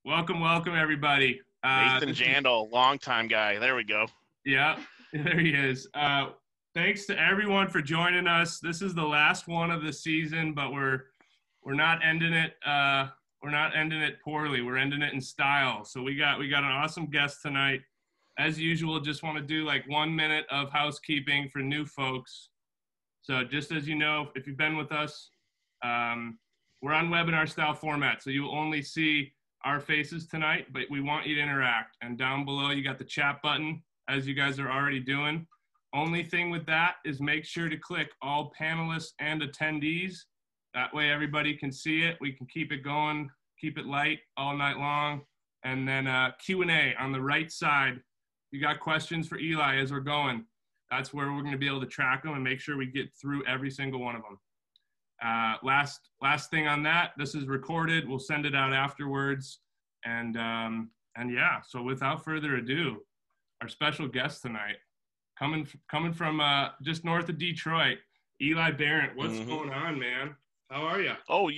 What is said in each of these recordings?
Welcome, everybody. Nathan Jandal, longtime guy. There we go. Yeah, there he is. Thanks to everyone for joining us. This is the last one of the season, but we're not ending it. We're not ending it poorly. We're ending it in style. So we got an awesome guest tonight. As usual, just want to do like 1 minute of housekeeping for new folks. So just as you know, if you've been with us, we're on webinar style format. So you will only see our faces tonight, but we want you to interact. And down below, you got the chat button, as you guys are already doing. Only thing with that is make sure to click all panelists and attendees. That way everybody can see it. We can keep it going, keep it light all night long. And then Q&A on the right side. You got questions for Eli as we're going. That's where we're going to be able to track them and make sure we get through every single one of them. Last thing on that, this is recorded. We'll send it out afterwards. And yeah, so without further ado, our special guest tonight, coming from just north of Detroit, Eli Berant. What's going on, man? How are you? Oh,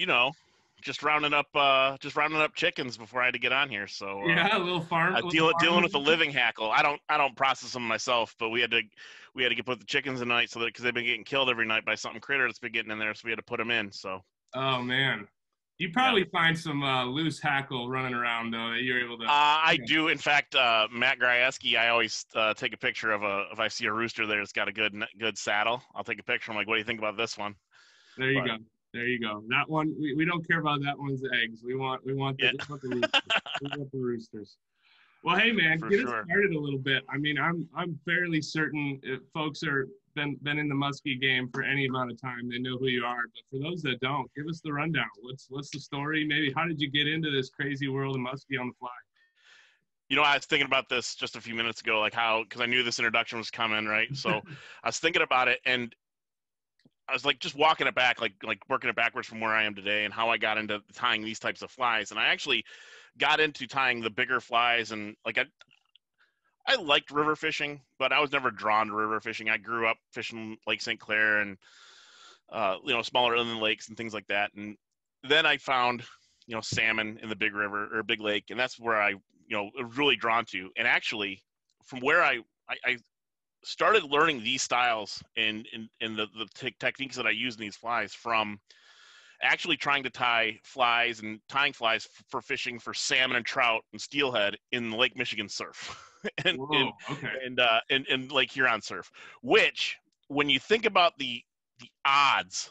just rounding up chickens before I had to get on here. So yeah, a little farm. Dealing with the living hackle. I don't process them myself, but we had to put the chickens in night because they've been getting killed every night by something critter that's been getting in there, so we had to put them in. So. Oh man. You probably find some loose hackle running around though that you're able to. I do. In fact, Matt Grajewski, I always take a picture of if I see a rooster there that's got a good saddle, I'll take a picture. I'm like, what do you think about this one? There you go. There you go. That one, we don't care about that one's eggs. We want the roosters. We want the roosters. Well, hey man, get us started a little bit. I mean, I'm fairly certain if folks are been in the Musky game for any amount of time, they know who you are. But for those that don't, give us the rundown. What's the story? Maybe how did you get into this crazy world of Musky on the fly? I was thinking about this just a few minutes ago, because I knew this introduction was coming, right? So I was thinking about it, and I was like just walking it back, like working it backwards from where I am today and how I got into tying these types of flies. And I actually got into tying the bigger flies, and I liked river fishing, but I was never drawn to river fishing. I grew up fishing Lake St. Clair and smaller inland lakes and things like that. And then I found salmon in the big river or big lake, and that's where I was really drawn to. And actually, from where I started learning these styles and the techniques that I use in these flies from actually trying to tie flies and tying flies for fishing for salmon and trout and steelhead in the Lake Michigan surf and Lake Huron surf, which when you think about the odds,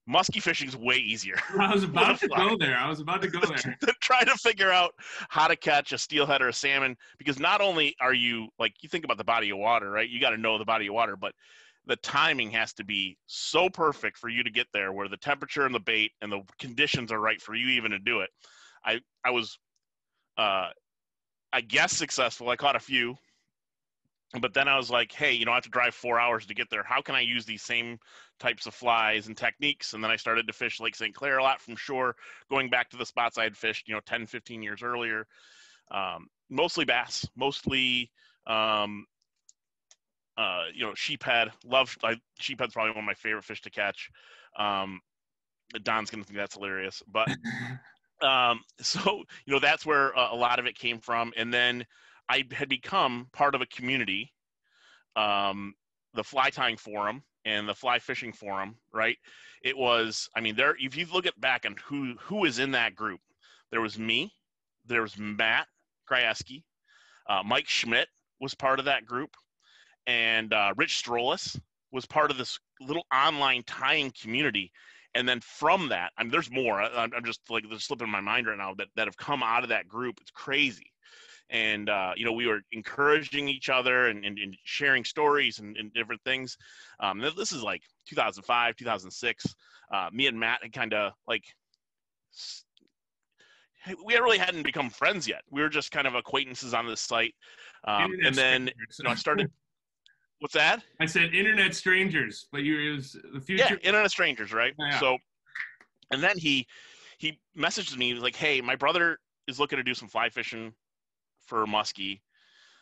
musky fishing is way easier. I was about to go there. To try to figure out how to catch a steelhead or a salmon, because not only are you you think about the body of water, right? You got to know the body of water, but the timing has to be so perfect for you to get there where the temperature and the bait and the conditions are right for you even to do it. I was, I guess, successful. I caught a few. But then I was like, hey, I have to drive 4 hours to get there. How can I use these same types of flies and techniques? And then I started to fish Lake St. Clair a lot from shore, going back to the spots I had fished, 10, 15 years earlier. Mostly bass, mostly, sheephead. Sheephead's probably one of my favorite fish to catch. Don's going to think that's hilarious. But so, that's where a lot of it came from. And then I had become part of a community, the fly tying forum and the fly fishing forum, right? It was, if you look back on who is in that group, there was me, there was Matt Grajewski, Mike Schmidt was part of that group, and Rich Strolis was part of this little online tying community. And then from that, there's more. I'm just they're slipping in my mind right now that have come out of that group. It's crazy. And, we were encouraging each other and sharing stories and different things. This is like 2005, 2006. Me and Matt had kind of we really hadn't become friends yet. We were just kind of acquaintances on this site. And then, I started. What's that? I said internet strangers, but it was the future. Yeah, internet strangers, right? Yeah. So, and then he messaged me. He was like, hey, my brother is looking to do some fly fishing for musky.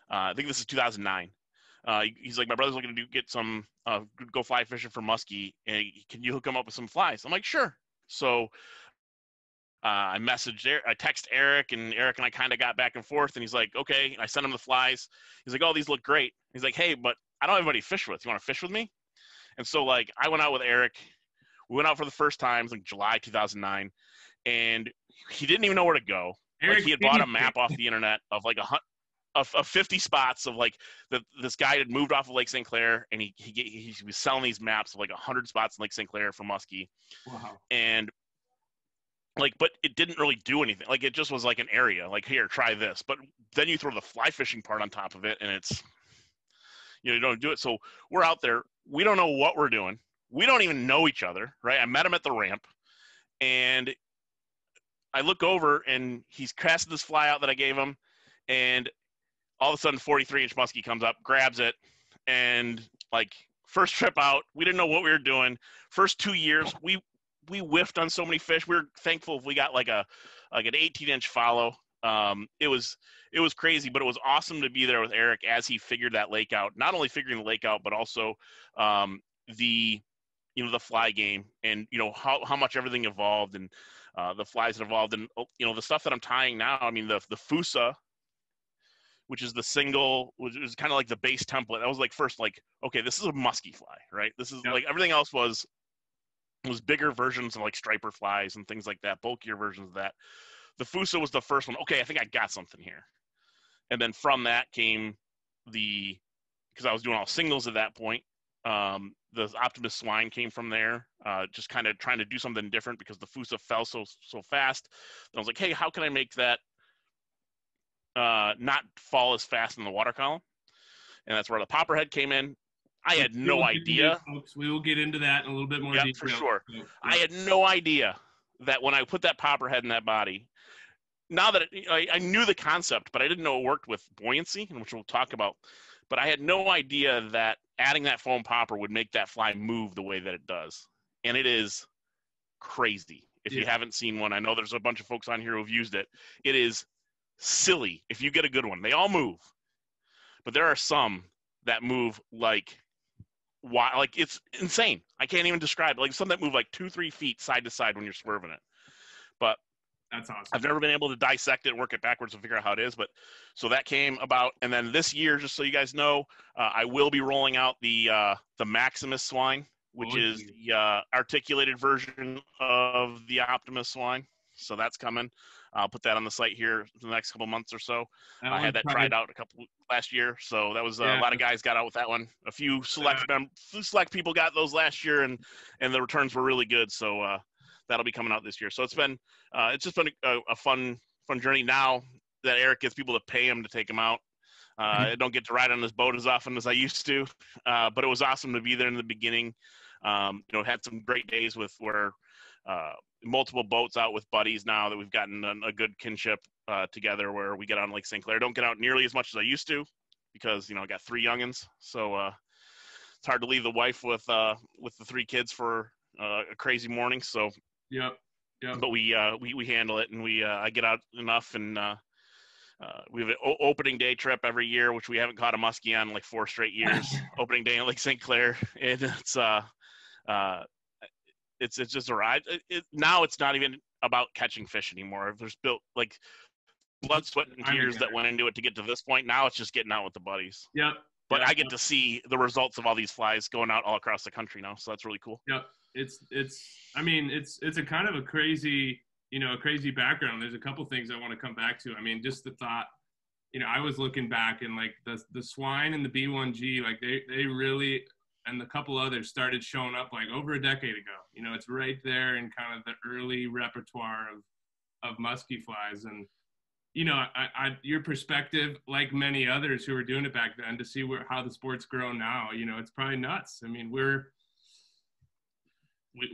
I think this is 2009. He's like, my brother's looking to get some, go fly fishing for musky, and can you hook him up with some flies? I'm like, sure. So I text Eric, and Eric and I kind of got back and forth, and he's like, okay. And I sent him the flies. He's like, oh, these look great. He's like, hey, but I don't have anybody to fish with. You want to fish with me? And so, like, I went out with Eric. We went out for the first time, like July 2009, and he didn't even know where to go. Like, he had bought a map off the internet of like of 50 spots of like this guy had moved off of Lake St. Clair, and he was selling these maps of like 100 spots in Lake St. Clair for muskie. Wow. And like, but it didn't really do anything. Like, it just was like an area, like, here, try this. But then you throw the fly fishing part on top of it, and it's, you don't do it. So we're out there. We don't know what we're doing. We don't even know each other, right? I met him at the ramp, and I look over, and he's casted this fly out that I gave him, and all of a sudden 43-inch muskie comes up, grabs it, and like, first trip out, we didn't know what we were doing. First 2 years, we whiffed on so many fish. We were thankful if we got like an 18-inch follow. It was crazy, but it was awesome to be there with Eric as he figured that lake out. Not only figuring the lake out, but also the fly game, and how much everything evolved, and the flies that evolved, and the stuff that I'm tying now. I mean, the Fusa, which is the single, which is kind of like the base template. That was like first, like, okay, this is a musky fly, right? This is like, everything else was bigger versions of like striper flies and things like that, bulkier versions of that. The Fusa was the first one. Okay, I think I got something here. And then from that came because I was doing all singles at that point, the Optimus Swine came from there, just kind of trying to do something different because the Fusa fell so fast. And I was like, hey, how can I make that not fall as fast in the water column? And that's where the popperhead came in. I had no idea. Folks, we will get into that in a little bit more detail. For sure. So, I had no idea that when I put that popperhead in that body, now that I knew the concept, but I didn't know it worked with buoyancy, which we'll talk about. But I had no idea that adding that foam popper would make that fly move the way that it does. And it is crazy. If you haven't seen one, I know there's a bunch of folks on here who've used it. It is silly if you get a good one. They all move. But there are some that move like it's insane. I can't even describe it. Like some that move like 2-3 feet side to side when you're swerving it. But that's awesome. I've never been able to dissect it and work it backwards and figure out how it is. But so that came about, and then this year, just so you guys know, I will be rolling out the Maximus Swine, which is the articulated version of the Optimus Swine. So that's coming. I'll put that on the site here in the next couple months or so. I had that tried out last year, so that was a lot of guys got out with that one. A few select people got those last year, and the returns were really good. So that'll be coming out this year. So it's just been a fun journey. Now that Eric gets people to pay him to take him out, I don't get to ride on his boat as often as I used to, but it was awesome to be there in the beginning. Had some great days where multiple boats out with buddies now that we've gotten a good kinship together, where we get on Lake St. Clair. Don't get out nearly as much as I used to because I got 3 youngins, so it's hard to leave the wife with the 3 kids for a crazy morning. So but we handle it, and I get out enough, and we have an opening day trip every year, which we haven't caught a muskie on like 4 straight years. Opening day in Lake St. Clair, and it's just a ride. Now it's not even about catching fish anymore. There's built like blood, sweat, and tears that went into it to get to this point. Now it's just getting out with the buddies. But I get to see the results of all these flies going out all across the country now, so that's really cool. It's a kind of a crazy background. There's a couple things I want to come back to. I mean, just the thought, I was looking back, and like the Swine and the B1G, like they really, and a couple others started showing up like over a decade ago. It's right there in kind of the early repertoire of musky flies. And, your perspective, like many others who were doing it back then, to see how the sport's grown now, it's probably nuts. I mean,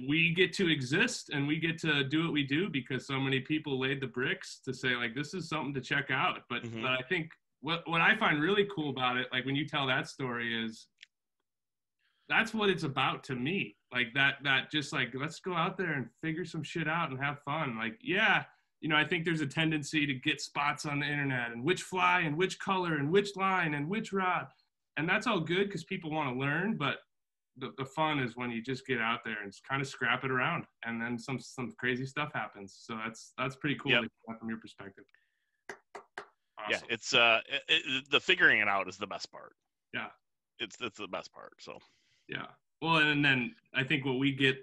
we get to exist, and we get to do what we do because so many people laid the bricks to say, like, this is something to check out. But I think what I find really cool about it, like when you tell that story, is that's what it's about to me. Like that just like, let's go out there and figure some shit out and have fun. Like, I think there's a tendency to get spots on the internet and which fly and which color and which line and which rod. And that's all good because people want to learn. But the fun is when you just get out there and just kind of scrap it around, and then some crazy stuff happens. So that's pretty cool to hear from your perspective. Awesome. Yeah, it's the figuring it out is the best part. Yeah, it's the best part. So yeah. Well, and then I think what we get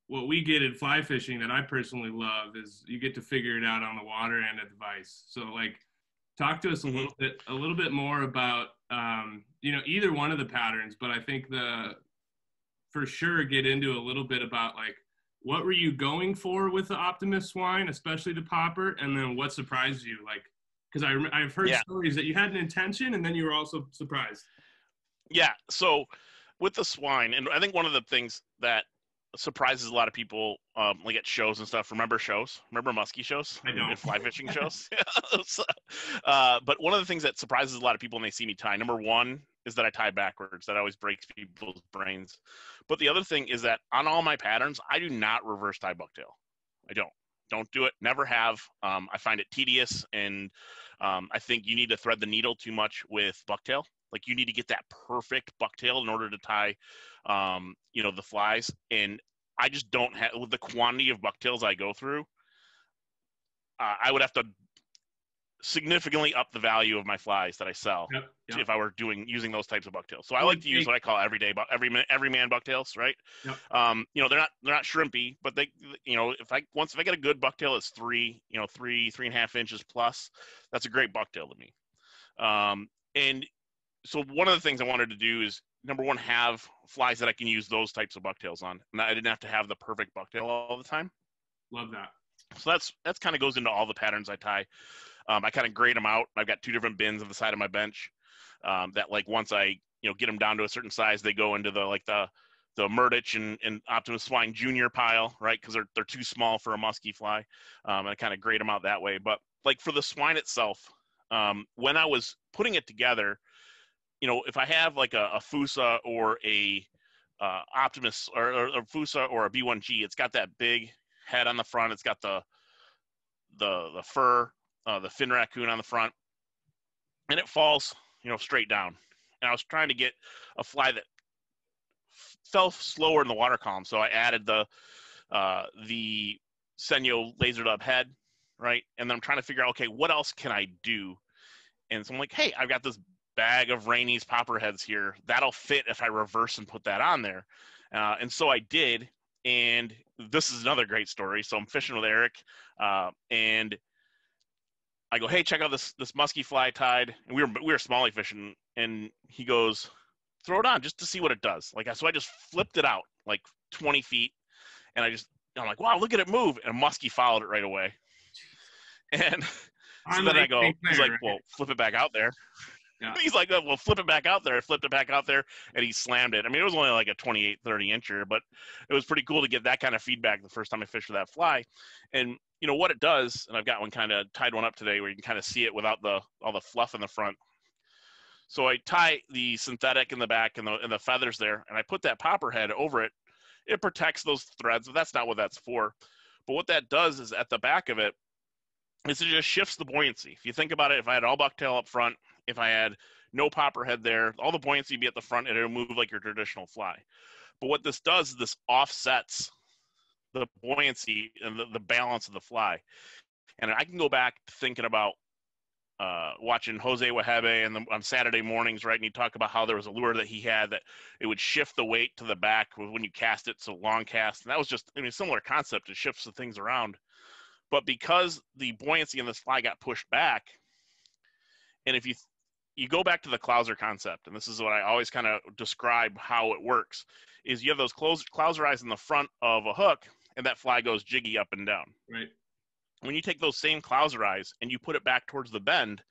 in fly fishing that I personally love is you get to figure it out on the water and at the vise. So like, talk to us a little bit more about either one of the patterns, but I think for sure get into a little bit about like, what were you going for with the Optimus Swine, especially the popper, and then what surprised you? Like, because I've heard stories that you had an intention and then you were also surprised. Yeah. So with the swine, and I think one of the things that surprises a lot of people, like at shows and stuff. Remember musky shows? I don't. And fly fishing shows. But one of the things that surprises a lot of people when they see me tie, number one, is that I tie backwards. That always breaks people's brains. But the other thing is that on all my patterns, I do not reverse tie bucktail. I don't do it. Never have. I find it tedious, and I think you need to thread the needle too much with bucktail. Like, you need to get that perfect bucktail in order to tie, the flies. And I just don't have, with the quantity of bucktails I go through, I would have to significantly up the value of my flies that I sell if I were using those types of bucktails. So I like to use what I call every man bucktails, right? Yep. They're not shrimpy, but they, if I get a good bucktail that's 3.5 inches plus, that's a great bucktail to me. And so one of the things I wanted to do is, number one, have flies that I can use those types of bucktails on. And I didn't have to have the perfect bucktail all the time. Love that. So that's kind of goes into all the patterns I tie. I kind of grade them out. I've got two different bins on the side of my bench that, like, once I get them down to a certain size, they go into the Murdich and Optimus Swine Junior pile, right? Because they're too small for a musky fly. And I kind of grade them out that way. But like for the swine itself, when I was putting it together, if I have like a Fusa or a Optimus or a Fusa or a B1G, it's got that big head on the front. It's got the fur, the fin raccoon on the front, and it falls, straight down. And I was trying to get a fly that fell slower in the water column, so I added the Senyo laser dub head, right? And then I'm trying to figure out, okay, what else can I do? And so I'm like, hey, I've got this bag of Rainey's popper heads here. That'll fit if I reverse and put that on there. And so I did. And this is another great story. So I'm fishing with Eric, and I go, hey, check out this musky fly tied. And we were smallie fishing, and he goes, throw it on just to see what it does. So I just flipped it out like 20 feet, and I'm like, wow, look at it move. And a musky followed it right away. And so then I go, he's like, well, flip it back out there. Yeah. He's like, oh, well, flip it back out there. I flipped it back out there, and he slammed it. I mean, it was only like a 28, 30 incher, but it was pretty cool to get that kind of feedback the first time I fished with that fly. And what it does, and I've got tied one up today where you can kind of see it without all the fluff in the front. So I tie the synthetic in the back and the feathers there, and I put that popper head over it. It protects those threads, but that's not what that's for. But what that does is, at the back of it, is it just shifts the buoyancy. If you think about it, if I had all bucktail up front, if I had no popper head there, all the buoyancy would be at the front, and it'll move like your traditional fly. But what this does is this offsets the buoyancy and the balance of the fly. And I can go back to thinking about watching Jose Wahebe on Saturday mornings, right? And he'd talk about how there was a lure that he had that it would shift the weight to the back when you cast it, so long cast. And that was just, similar concept. It shifts the things around. But because the buoyancy in this fly got pushed back, and if you go back to the clouser concept, and this is what I always kind of describe how it works, is you have those clouser eyes in the front of a hook, and that fly goes jiggy up and down. Right. When you take those same clouser eyes and you put it back towards the bend,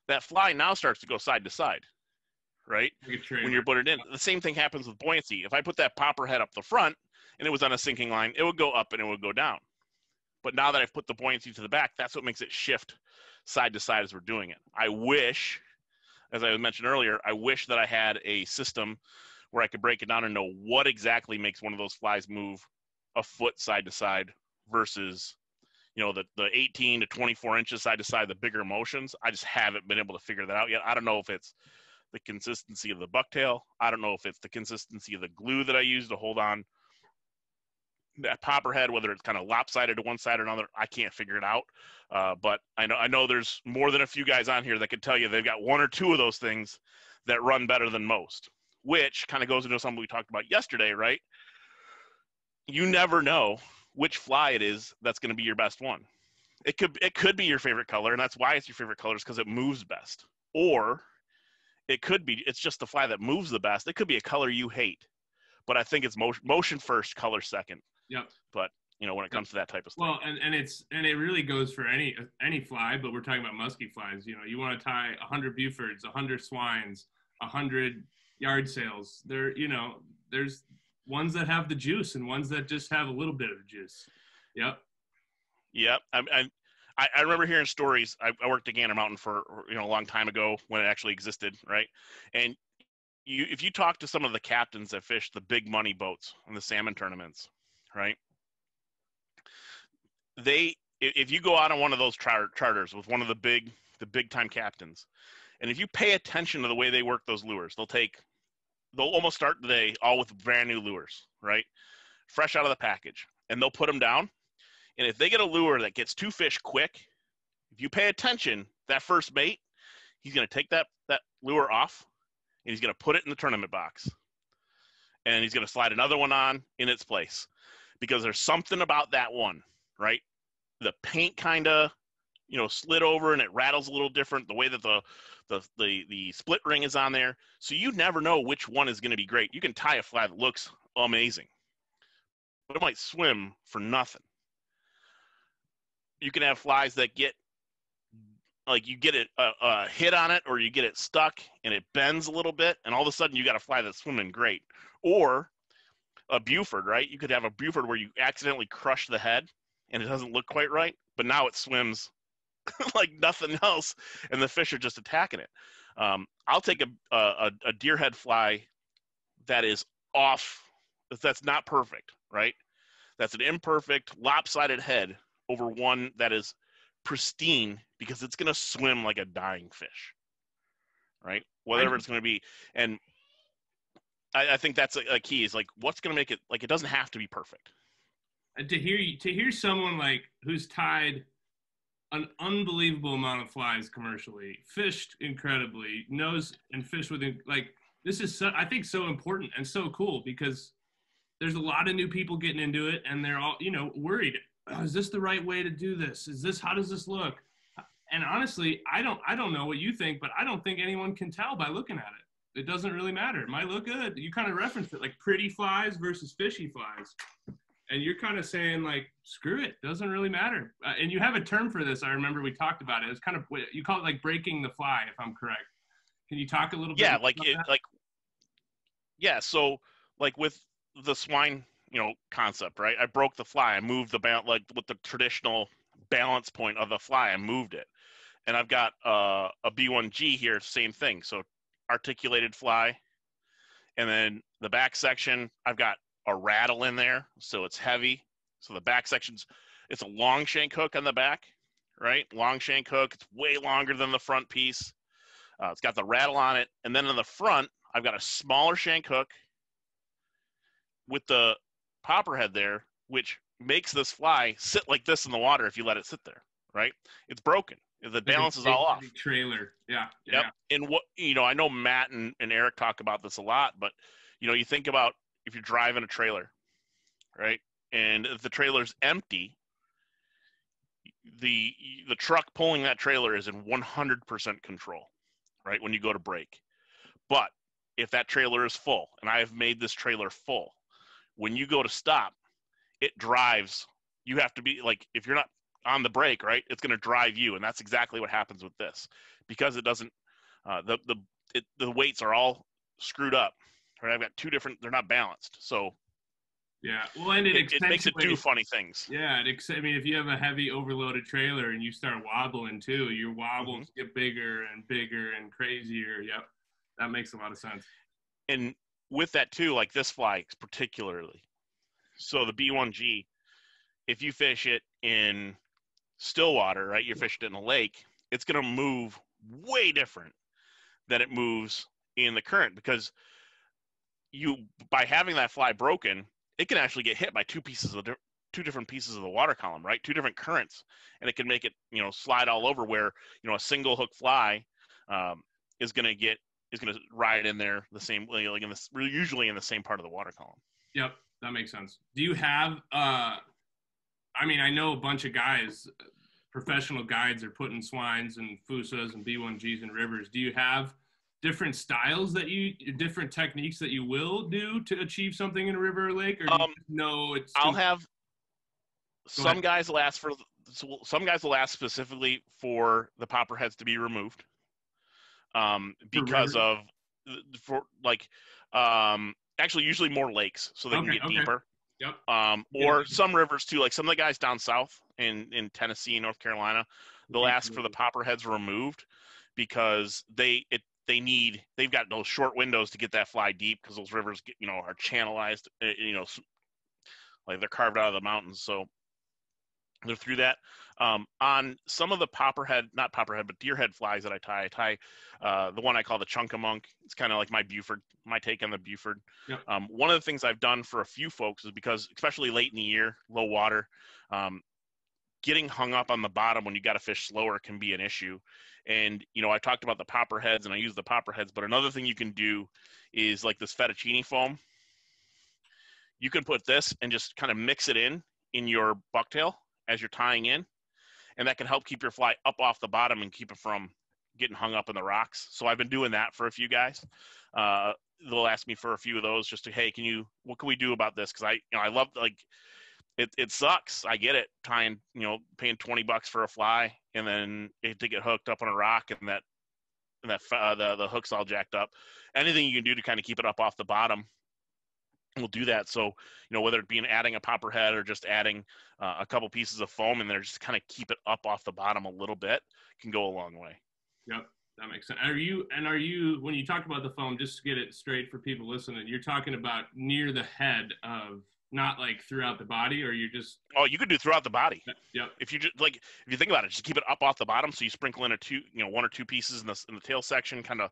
that fly now starts to go side to side, right? When you're putting it in. The same thing happens with buoyancy. If I put that popper head up the front and it was on a sinking line, it would go up and it would go down. But now that I've put the buoyancy to the back, that's what makes it shift side to side as we're doing it. I wish, as I mentioned earlier, I wish that I had a system where I could break it down and know what exactly makes one of those flies move a foot side to side versus, the 18 to 24 inches side to side, the bigger motions. I just haven't been able to figure that out yet. I don't know if it's the consistency of the bucktail. I don't know if it's the consistency of the glue that I use to hold on that popper head, whether it's kind of lopsided to one side or another. I can't figure it out. But I know there's more than a few guys on here that could tell you they've got one or two of those things that run better than most, which kind of goes into something we talked about yesterday, right? You never know which fly it is that's going to be your best one. It could be your favorite color, and that's why it's your favorite color, is because it moves best. Or it's just the fly that moves the best. It could be a color you hate, but I think it's motion first, color second. Yep. But when it comes to that type of stuff. Well, and it really goes for any fly, but we're talking about musky flies. You want to tie 100 Bufords, 100 swines, 100 yard sails. There's ones that have the juice and ones that just have a little bit of juice. Yep. I remember hearing stories. I worked at Gander Mountain for a long time ago when it actually existed, right? And if you talk to some of the captains that fish the big money boats in the salmon tournaments, right? If you go out on one of those charters with one of the big time captains, and if you pay attention to the way they work those lures, they'll almost start the day all with brand new lures, right? Fresh out of the package, and they'll put them down. And if they get a lure that gets two fish quick, if you pay attention, that first bait, he's going to take that lure off, and he's going to put it in the tournament box. And he's going to slide another one on in its place. Because there's something about that one, right? The paint kind of, slid over and it rattles a little different. The way that the split ring is on there. So you never know which one is going to be great. You can tie a fly that looks amazing, but it might swim for nothing. You can have flies that get, like, you get a hit on it, or you get it stuck and it bends a little bit, and all of a sudden you got a fly that's swimming great. Or a Buford, right? You could have a Buford where you accidentally crush the head and it doesn't look quite right, but now it swims like nothing else, and the fish are just attacking it. I'll take a deer head fly that is off, that's not perfect, right? That's an imperfect, lopsided head over one that is pristine, because it's going to swim like a dying fish, right? Whatever it's going to be. And I think that's a key, is like, what's going to make it, like, it doesn't have to be perfect. And to hear someone like who's tied an unbelievable amount of flies commercially, fished incredibly, knows and fished with, like, this is I think so important and so cool, because there's a lot of new people getting into it, and they're all worried. Oh, is this the right way to do this? How does this look? And honestly, I don't know what you think, but I don't think anyone can tell by looking at it. It doesn't really matter. It might look good. You kind of referenced it, like pretty flies versus fishy flies. And you're kind of saying, like, screw it. Doesn't really matter. And you have a term for this. I remember we talked about it. It's kind of, you call it like breaking the fly, if I'm correct. Can you talk a little bit about that? So like with the swine, concept, right? I broke the fly. I moved the balance, like with the traditional balance point of the fly, I moved it. And I've got a B1G here, same thing. So articulated fly. And then the back section, I've got a rattle in there, so it's heavy. So the back section's, it's a long shank hook on the back, right? Long shank hook. It's way longer than the front piece. It's got the rattle on it. And then in the front, I've got a smaller shank hook with the popper head there, which makes this fly sit like this in the water if you let it sit there, right? It's broken. The balance is all off. Trailer. Yeah. Yep. And what, I know Matt and Eric talk about this a lot, but, you think about if you're driving a trailer, right? And if the trailer's empty, the truck pulling that trailer is in 100% control, right? When you go to brake. But if that trailer is full, and I have made this trailer full, when you go to stop, it drives. You have to be, like, if you're not on the brake, right, it's going to drive you. And that's exactly what happens with this, because it doesn't, the weights are all screwed up, right? I've got two different, they're not balanced. So yeah, well, and it makes it do funny things. Yeah, I mean, if you have a heavy overloaded trailer and you start wobbling too, your wobbles get bigger and bigger and crazier. Yep, that makes a lot of sense. And with that too, like this fly particularly, so the B1G, if you fish it in still water, right, you're fishing it in a lake, it's going to move way different than it moves in the current, because by having that fly broken, it can actually get hit by two different pieces of the water column, right? Two different currents, and it can make it, slide all over, where, a single hook fly is going to ride in there the same, like usually in the same part of the water column. Yep, that makes sense. Do you have, I know a bunch of guys, professional guides are putting swines and fusas and B1Gs in rivers. Do you have different styles different techniques that you will do to achieve something in a river or lake? Or do you know it's I'll have some guys will ask specifically for the popper heads to be removed, because of actually usually more lakes, so they can get deeper. Yep. Or some rivers too, like some of the guys down south in Tennessee and North Carolina, they'll ask for the popper heads removed, because they've got those short windows to get that fly deep, because those rivers are channelized, like they're carved out of the mountains, so they're through that. On some of the not popperhead, but deerhead flies that I tie the one I call the chunkamunk. It's kind of like my take on the Buford. Yep. One of the things I've done for a few folks is, because especially late in the year, low water, getting hung up on the bottom when you got to fish slower can be an issue. And, I talked about the popper heads, and I use the popper heads, but another thing you can do is like this fettuccine foam. You can put this and just kind of mix it in your bucktail as you're tying in, and that can help keep your fly up off the bottom and keep it from getting hung up in the rocks. So I've been doing that for a few guys. They'll ask me for a few of those, just to, hey, what can we do about this? Because I love, like, it sucks. I get it, tying, paying $20 for a fly, and then to get hooked up on a rock, and the hook's all jacked up. Anything you can do to kind of keep it up off the bottom, we'll do that. So, whether it be adding a popper head or just adding a couple pieces of foam in there, just kind of keep it up off the bottom a little bit, can go a long way. Yep, that makes sense. Are you, when you talk about the foam, just to get it straight for people listening, you're talking about near the head of, not like throughout the body, or you're just? Oh, you could do throughout the body. Yep. If you think about it, just keep it up off the bottom. So you sprinkle in one or two pieces in the tail section, kind of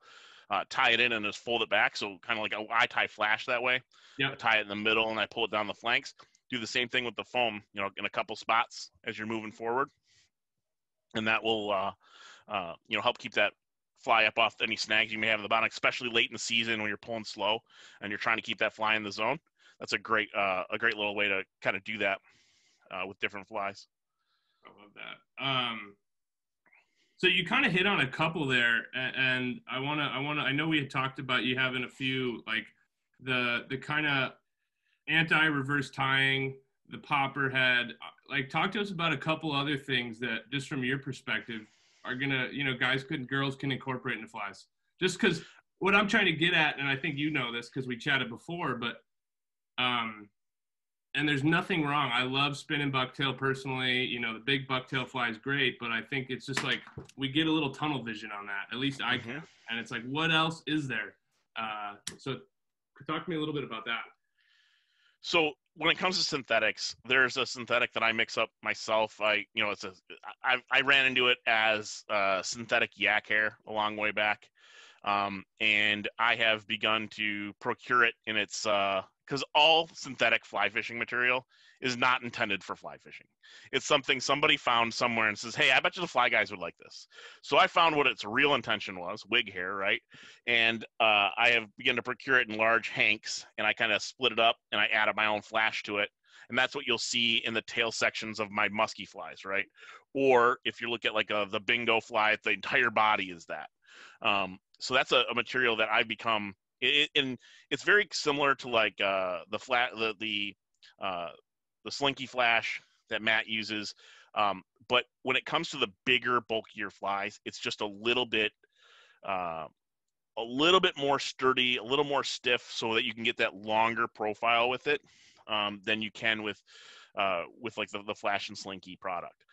tie it in and just fold it back. So kind of like I tie flash that way. Yep. I tie it in the middle and I pull it down the flanks. Do the same thing with the foam, in a couple spots as you're moving forward. And that will, help keep that fly up off any snags you may have in the bottom, especially late in the season when you're pulling slow and you're trying to keep that fly in the zone. That's a great little way to kind of do that with different flies. I love that. So you kind of hit on a couple there, and I know we had talked about you having a few, like the kind of anti-reverse tying, the popper head. Like, talk to us about a couple other things that, just from your perspective, are gonna, girls can incorporate into flies. Just because what I'm trying to get at, and I think you know this because we chatted before, but and there's nothing wrong. I love spinning bucktail personally. The big bucktail fly is great, but I think it's just like we get a little tunnel vision on that. At least I can. And it's like, what else is there? So talk to me a little bit about that. So when it comes to synthetics, there's a synthetic that I mix up myself. I ran into it as synthetic yak hair a long way back. And I have begun to procure it in its, because all synthetic fly fishing material is not intended for fly fishing. It's something somebody found somewhere and says, hey, I bet you the fly guys would like this. So I found what its real intention was, wig hair, right? And I have begun to procure it in large hanks, and I kind of split it up and I added my own flash to it. And that's what you'll see in the tail sections of my musky flies, right? Or if you look at like the bingo fly, the entire body is that. So that's a material that I've become, and it's very similar to like the slinky flash that Matt uses. But when it comes to the bigger, bulkier flies, it's just a little bit more sturdy, a little more stiff, so that you can get that longer profile with it than you can with like the flash and slinky product.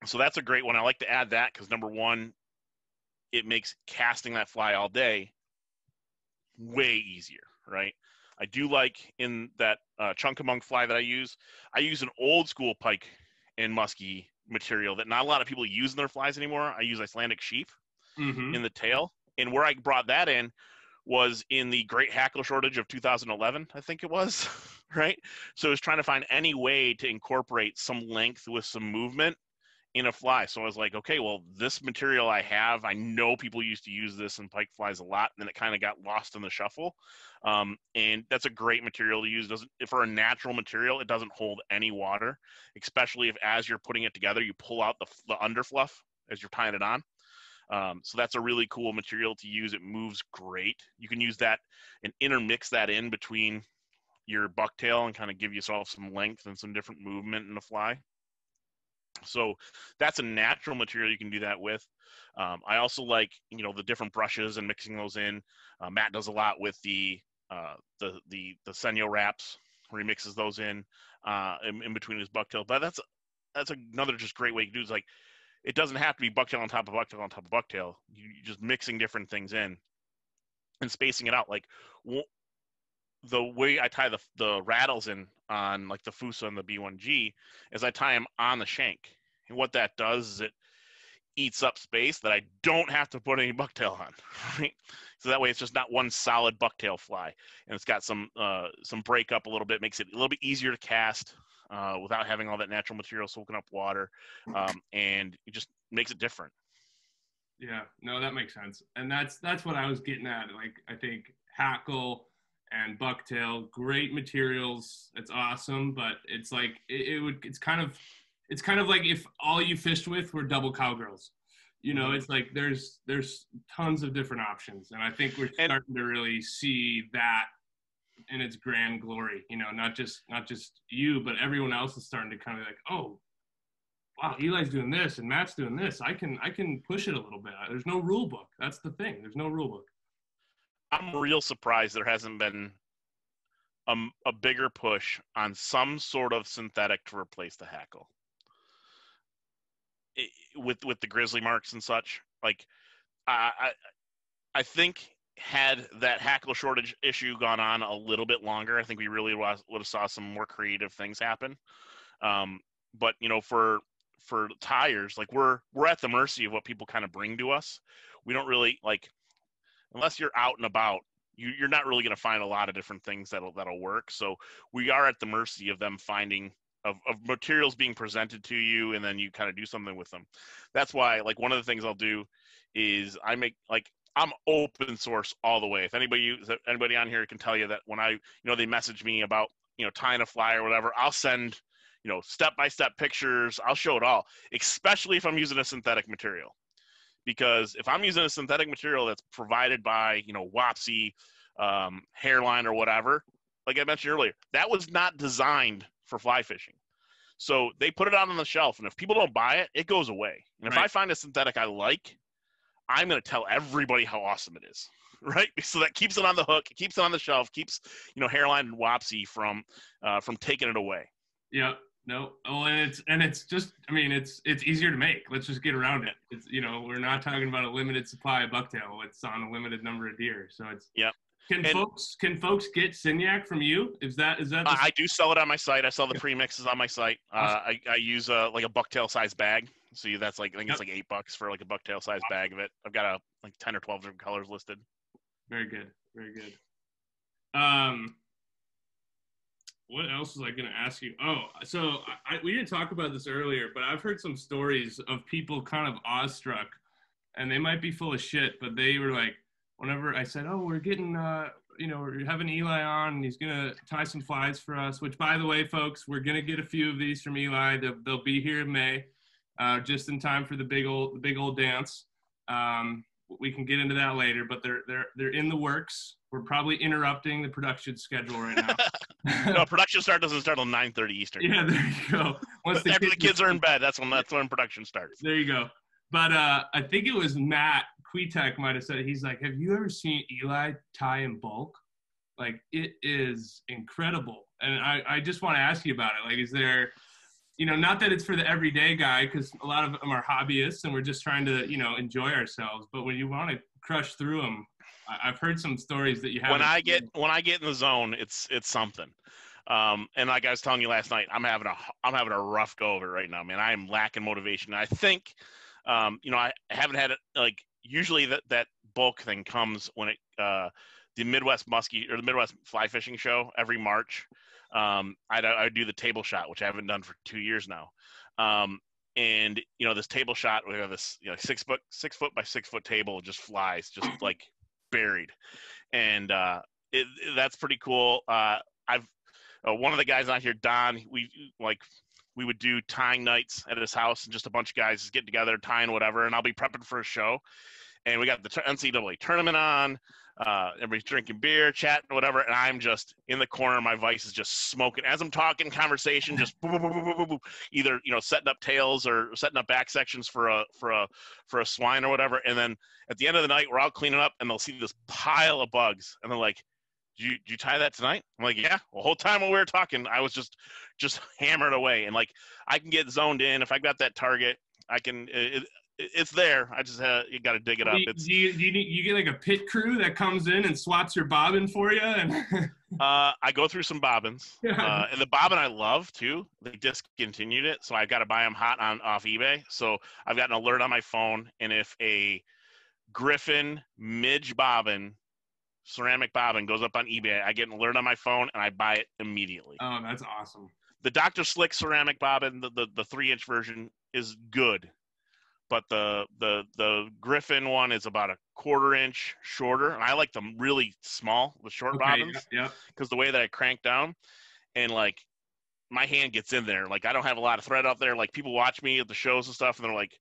So that's a great one. I like to add that because, number one, it makes casting that fly all day way easier, right? I do like in that chunkamunk fly that I use an old school pike and musky material that not a lot of people use in their flies anymore. I use Icelandic sheep in the tail, And where I brought that in was in the great hackle shortage of 2011, I think it was, right? So I was trying to find any way to incorporate some length with some movement in a fly. So I was like, okay, well, this material I have, I know people used to use this in pike flies a lot, and then it kind of got lost in the shuffle. And that's a great material to use. For a natural material, it doesn't hold any water, especially if as you're putting it together, you pull out the underfluff as you're tying it on. So that's a really cool material to use. It moves great. You can use that and intermix that in between your bucktail and kind of give yourself some length and some different movement in the fly. So that's a natural material you can do that with. I also like, the different brushes and mixing those in. Matt does a lot with the Senyo wraps, where he mixes those in between his bucktail. But that's another just great way to do it. Is like, it doesn't have to be bucktail on top of bucktail on top of bucktail. You're just mixing different things in and spacing it out. Like the way I tie the rattles in on like the Fusa and the B1G is I tie them on the shank. And what that does is it eats up space that I don't have to put any bucktail on, right? So that way it's just not one solid bucktail fly. And it's got some breakup a little bit, makes it a little bit easier to cast without having all that natural material soaking up water. And it just makes it different. Yeah, no, that makes sense. And that's what I was getting at. Like, I think hackle and bucktail, great materials. It's awesome, but it's like it's kind of like if all you fished with were double cowgirls. It's like there's tons of different options, and I think we're starting to really see that in its grand glory. Not just you, but everyone else is starting to kind of like, oh, wow, Eli's doing this and Matt's doing this. I can push it a little bit. There's no rule book. That's the thing. There's no rule book. I'm real surprised there hasn't been a bigger push on some sort of synthetic to replace the hackle. With the grizzly marks and such. Like, I think had that hackle shortage issue gone on a little bit longer, I think we really would have saw some more creative things happen. But for tires, like we're at the mercy of what people kind of bring to us. We don't really, like, unless you're out and about, you're not really going to find a lot of different things that'll work. So we are at the mercy of them finding of materials being presented to you, and then you kind of do something with them. That's why, like, one of the things I'll do is I'm open source all the way. If anybody on here can tell you that when they message me about, tying a fly or whatever, I'll send, step-by-step pictures. I'll show it all, especially if I'm using a synthetic material. Because if I'm using a synthetic material that's provided by, Wapsi, Hairline or whatever, like I mentioned earlier, that was not designed for fly fishing. So they put it out on the shelf, and if people don't buy it, it goes away. And if I find a synthetic I like, I'm going to tell everybody how awesome it is, right? So that keeps it on the hook, it keeps it on the shelf, keeps, Hairline and Wapsi from taking it away. Yeah. No. Oh, and it's just, I mean, it's easier to make. Let's just get around it. It's, we're not talking about a limited supply of bucktail. It's on a limited number of deer. So it's, yeah. Can folks get Signac from you? Is that I do sell it on my site. I sell the premixes on my site. Awesome. I use like a bucktail size bag. So that's like, I think it's like $8 for like a bucktail size bag of it. I've got like 10 or 12 different colors listed. Very good. Very good. What else was I going to ask you? Oh, so we didn't talk about this earlier, but I've heard some stories of people kind of awestruck, and they might be full of shit, but they were like, whenever I said, oh, we're getting, we're having Eli on, and he's going to tie some flies for us, which, by the way, folks, we're going to get a few of these from Eli. They'll be here in May, just in time for the big old dance. We can get into that later, but they're in the works. We're probably interrupting the production schedule right now. No, production doesn't start until 9:30 Eastern. Yeah, there you go. After the kids are in bed, that's when production starts. There you go. But I think it was Matt Kwiatek might have said it. He's like, have you ever seen Eli tie in bulk? Like, it is incredible. And I just want to ask you about it. Like, is there, not that it's for the everyday guy, because a lot of them are hobbyists and we're just trying to, enjoy ourselves. But when you want to crush through them, I've heard some stories that you have. When I get in the zone, it's something. And like I was telling you last night, I'm having a rough go of it right now, man. I am lacking motivation. I think, I haven't had it, like, usually that bulk thing comes when it the Midwest Musky or the Midwest Fly Fishing Show every March. I do the table shot, which I haven't done for 2 years now. And this table shot, we have this 6 foot by 6 foot table just flies just like buried, and that's pretty cool. I've one of the guys out here, Don, we would do tying nights at his house, and just a bunch of guys get together tying whatever, and I'll be prepping for a show, and we got the NCAA tournament on. Everybody's drinking beer, chatting, whatever, and I'm just in the corner. My Vice is just smoking as I'm talking, conversation, just boom, boom, boom, boom, boom, boom. Either setting up tails or setting up back sections for a swine or whatever. And then at the end of the night, we're all cleaning up, and they'll see this pile of bugs, and they're like, "Did you tie that tonight?" I'm like, "Yeah." The whole time while we were talking, I was just hammered away, and like I can get zoned in if I got that target. I can. It's there. I just you got to dig it up. Do you get like a pit crew that comes in and swaps your bobbin for you? And I go through some bobbins, and the bobbin I love too. They discontinued it, so I've got to buy them hot off eBay. So I've got an alert on my phone, and if a Griffin midge bobbin, ceramic bobbin goes up on eBay, I get an alert on my phone and I buy it immediately. Oh, that's awesome. The Dr. Slick ceramic bobbin, the 3-inch version is good. But the Griffin one is about a 1/4 inch shorter, and I like them really small, the short bobbins, because the way that I crank down, and like my hand gets in there. Like I don't have a lot of thread up there. Like people watch me at the shows and stuff, and they're like,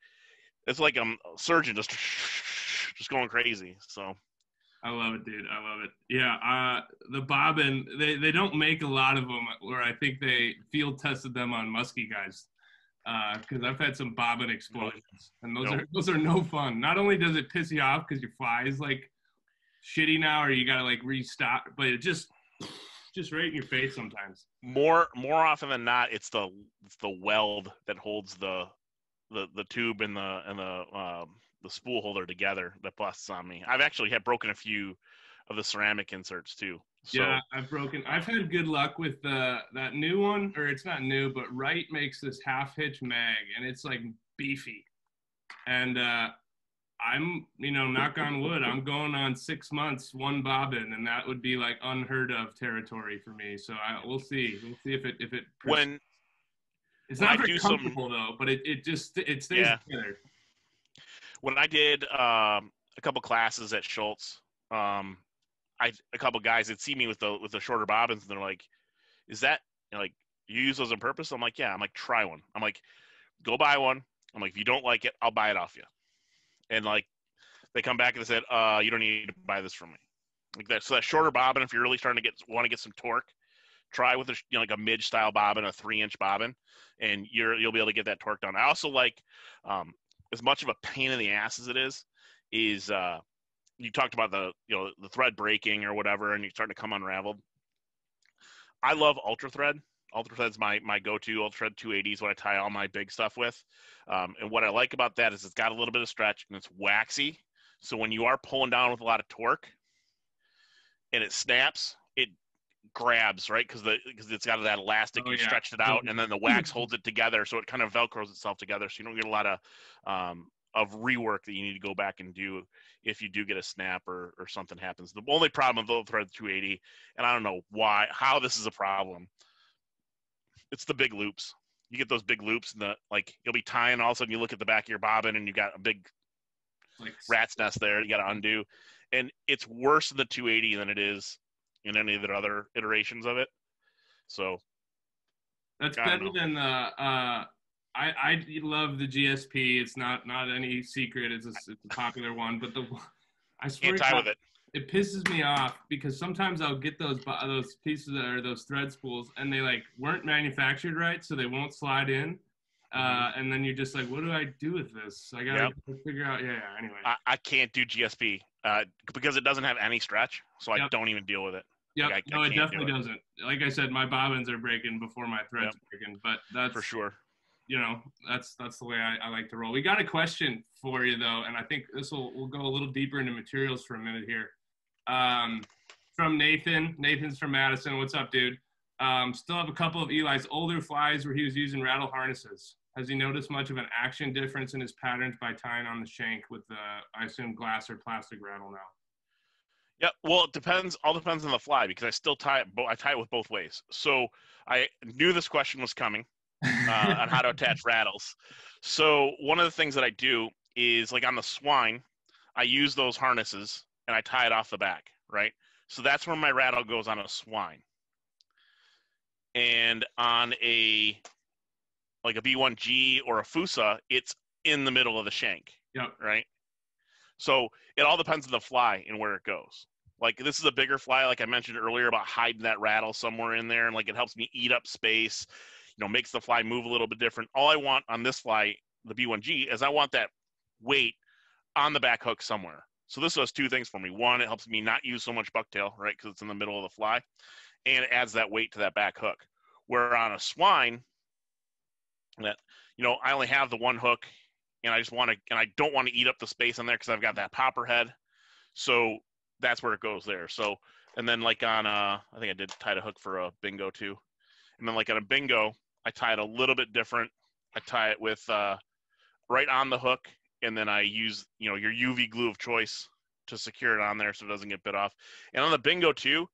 it's like I'm a surgeon just going crazy. So I love it, dude. I love it. Yeah, the bobbin, they don't make a lot of them, where I think they field tested them on musky guys. Because I've had some bobbin explosions, and those are no fun. Not only does it piss you off because your fly is like shitty now, or you gotta like restock, but it just right in your face sometimes. More often than not, it's the weld that holds the tube and the spool holder together that busts on me. I've actually broken a few of the ceramic inserts too. So, yeah, I've had good luck with that new one, or it's not new, but Wright makes this half hitch mag, and it's like beefy. And I'm, knock on wood, I'm going on 6 months, one bobbin, and that would be like unheard of territory for me. So we'll see. We'll see if it it's not very comfortable though, but it stays together. When I did a couple classes at Schultz, a couple guys that see me with the shorter bobbins, and they're like, "Is that like you use those on purpose?" I'm like, "Yeah." I'm like, "Try one." I'm like, "Go buy one." I'm like, "If you don't like it, I'll buy it off you." And like, they come back and they said, "You don't need to buy this from me." Like that. So that shorter bobbin, if you're really starting to want to get some torque, try with like a midge style bobbin, a 3-inch bobbin, and you'll be able to get that torque down. I also like, as much of a pain in the ass as it is you talked about the thread breaking or whatever, and you're starting to come unraveled. I love Ultra Thread. Ultra Thread's my go-to. Ultra Thread 280 is what I tie all my big stuff with. And what I like about that is it's got a little bit of stretch, and it's waxy. So when you are pulling down with a lot of torque and it snaps, it grabs, right? Because it's got that elastic. You stretched it out, and then the wax holds it together, so it kind of Velcros itself together, so you don't get a lot of rework that you need to go back and do if you do get a snap or something happens. The only problem with the Thread 280, and I don't know how this is a problem, it's the big loops. You get those big loops, and you'll be tying, all of a sudden you look at the back of your bobbin, and you got a big rat's nest there. You got to undo, and it's worse in the 280 than it is in any of the other iterations of it. So that's better than the. I love the GSP. It's not any secret. It's a popular one, but I swear can't tie with it. It pisses me off because sometimes I'll get those pieces or those thread spools, and they like weren't manufactured right, so they won't slide in. And then you're just like, what do I do with this? I gotta figure out. Yeah. Anyway, I can't do GSP because it doesn't have any stretch, so I don't even deal with it. Yep. Like, no, it definitely doesn't. Like I said, my bobbins are breaking before my threads are breaking, but that's for sure. That's the way I like to roll. We got a question for you though, and I think we'll go a little deeper into materials for a minute here. From Nathan. Nathan's from Madison. What's up, dude? Still have a couple of Eli's older flies where he was using rattle harnesses. Has he noticed much of an action difference in his patterns by tying on the shank with the, I assume, glass or plastic rattle now? Yeah, well, it depends. All depends on the fly because I still tie it. I tie it with both ways. So I knew this question was coming on how to attach rattles. So one of the things that I do is like on the swine, I use those harnesses and I tie it off the back, right? So that's where my rattle goes on a swine. And on a like a B1G or a Fusa, it's in the middle of the shank. Yep. Right. So it all depends on the fly and where it goes. Like this is a bigger fly, like I mentioned earlier about hiding that rattle somewhere in there, and like it helps me eat up space, makes the fly move a little bit different. All I want on this fly, the B1G, is I want that weight on the back hook somewhere. So this does two things for me. One, it helps me not use so much bucktail, right, because it's in the middle of the fly, and it adds that weight to that back hook. Where on a swine, that I only have the one hook, and I don't want to eat up the space on there because I've got that popper head. So that's where it goes there. So, and then like on I think I did tie a hook for a bingo too. And then like on a bingo, I tie it a little bit different. I tie it with right on the hook, and then I use your UV glue of choice to secure it on there so it doesn't get bit off. And on the bingo too,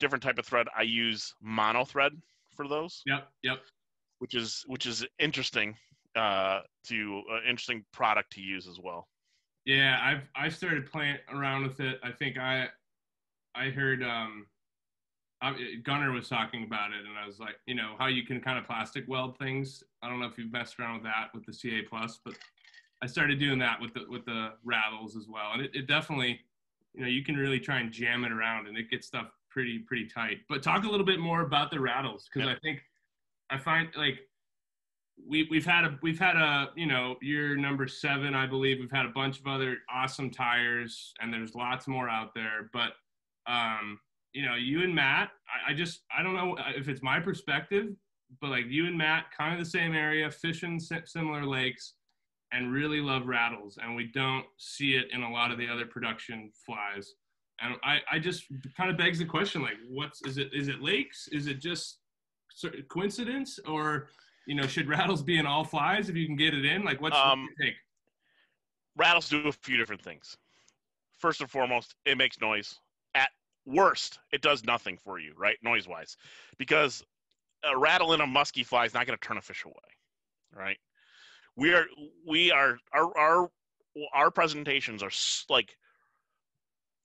different type of thread. I use mono thread for those. Yep. Which is interesting interesting product to use as well. Yeah, I've started playing around with it. I think I heard Gunner was talking about it, and I was like, how you can kind of plastic weld things. I don't know if you've messed around with that with the CA Plus, but I started doing that with the rattles as well, and it definitely, you can really try and jam it around, and it gets stuff pretty tight. But talk a little bit more about the rattles, because I find like we've had a year number 7, I believe. We've had a bunch of other awesome tires, and there's lots more out there, but you and Matt, I don't know if it's my perspective, but like you and Matt, kind of the same area, fishing similar lakes, and really love rattles, and we don't see it in a lot of the other production flies. And I just kind of begs the question, like, is it lakes? Is it just coincidence, or should rattles be in all flies if you can get it in? Like, what's your take? Rattles do a few different things. First and foremost, it makes noise. At worst, it does nothing for you, right, noise-wise, because a rattle in a musky fly is not going to turn a fish away, right? Our presentations are like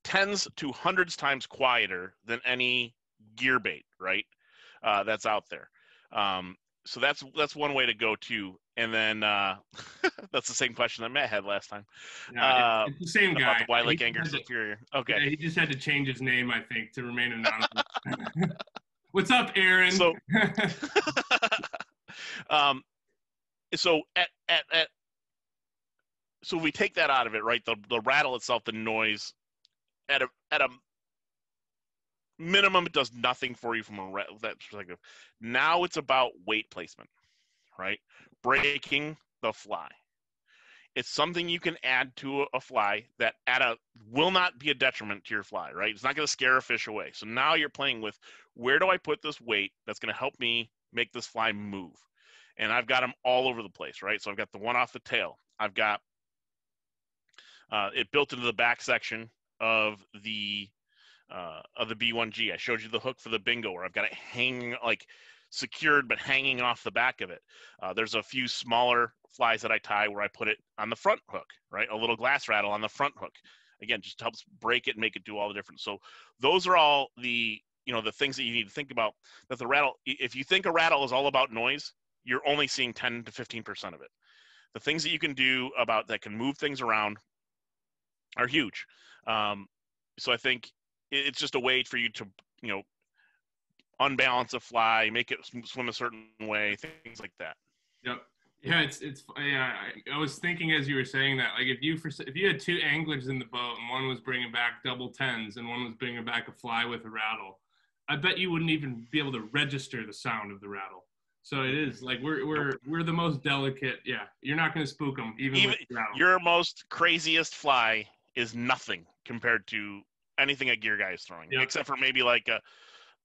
tens to hundreds times quieter than any gear bait, right? That's out there. So that's one way to go too. And then that's the same question that Matt had last time. Yeah, it's the same guy. About the Wiley Ganger Superior. Okay. Yeah, he just had to change his name, I think, to remain anonymous. What's up, Aaron? So, so so we take that out of it, right? The rattle itself, the noise, at a minimum, it does nothing for you from that perspective. Now it's about weight placement, right? Breaking the fly. It's something you can add to a fly that will not be a detriment to your fly, right? It's not going to scare a fish away. So now you're playing with, where do I put this weight that's going to help me make this fly move? And I've got them all over the place, right? So I've got the one off the tail. I've got it built into the back section of the B1G. I showed you the hook for the bingo where I've got it hanging, like secured, but hanging off the back of it. There's a few smaller flies that I tie where I put it on the front hook, right? A little glass rattle on the front hook. Again, just helps break it and make it do all the different. So those are all the things that you need to think about. That the rattle, if you think a rattle is all about noise, you're only seeing 10 to 15% of it. The things that you can do about that can move things around are huge. So I think it's just a way for you to, unbalance a fly, make it swim a certain way, things like that. Yep. Yeah, I was thinking as you were saying that, like if you had 2 anglers in the boat and one was bringing back double 10s and one was bringing back a fly with a rattle, I bet you wouldn't even be able to register the sound of the rattle. So it is like we're the most delicate. Yeah, you're not going to spook them even with the rattle. Your most craziest fly is nothing compared to anything a gear guy is throwing, except for maybe like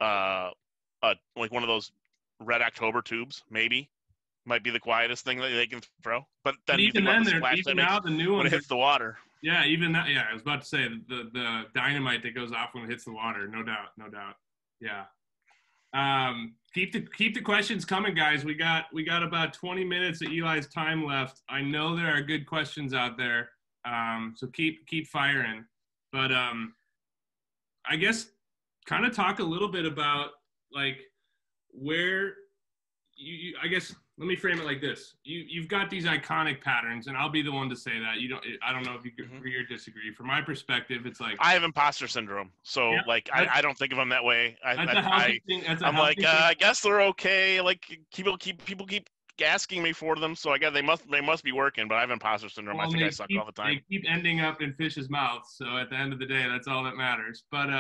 like one of those Red October tubes, maybe might be the quietest thing that they can throw. But then But you think even about then, the splash that even makes now the new when it ones are. hits the water. Yeah, even that. Yeah, I was about to say the dynamite that goes off when it hits the water. No doubt, no doubt. Yeah. Keep the questions coming, guys. We got about 20 minutes of Eli's time left. I know there are good questions out there. So keep firing. But I guess kind of talk a little bit about like where I guess let me frame it like this. You've got these iconic patterns, and I'll be the one to say that. I don't know if you agree or disagree. From my perspective, it's like I have imposter syndrome, so yeah, like I don't think of them that way. That's a healthy thing. I'm like I guess they're okay. Like people keep asking me for them, so I guess they must be working. But I have imposter syndrome. Well, I think I suck all the time. They keep ending up in fish's mouths. So at the end of the day, that's all that matters. But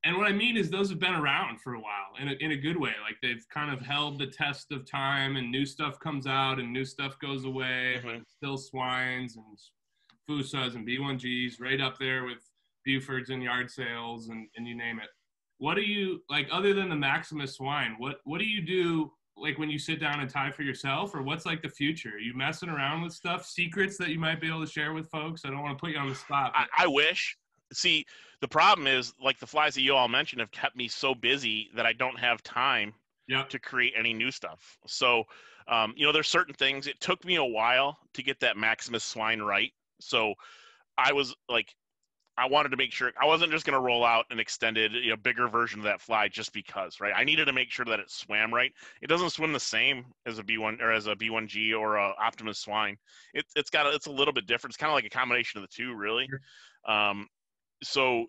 and what I mean is those have been around for a while in a good way. Like they've kind of held the test of time, and new stuff comes out and new stuff goes away, but it's still Swines and Fusas and B1Gs right up there with Bufords and yard sales and you name it. What do you like other than the Maximus Swine? What do you do like when you sit down and tie for yourself, or what's like the future? Are you messing around with stuff, secrets that you might be able to share with folks? I don't want to put you on the spot. I wish. See, the problem is like the flies that you all mentioned have kept me so busy that I don't have time to create any new stuff. So, there's certain things. It took me a while to get that Maximus Swine right. So I was like, I wanted to make sure I wasn't just going to roll out an extended, bigger version of that fly just because, right? I needed to make sure that it swam right. It doesn't swim the same as a B1 or as a B1G or a Optimus Swine. It's a little bit different. It's kind of like a combination of the two, really. So,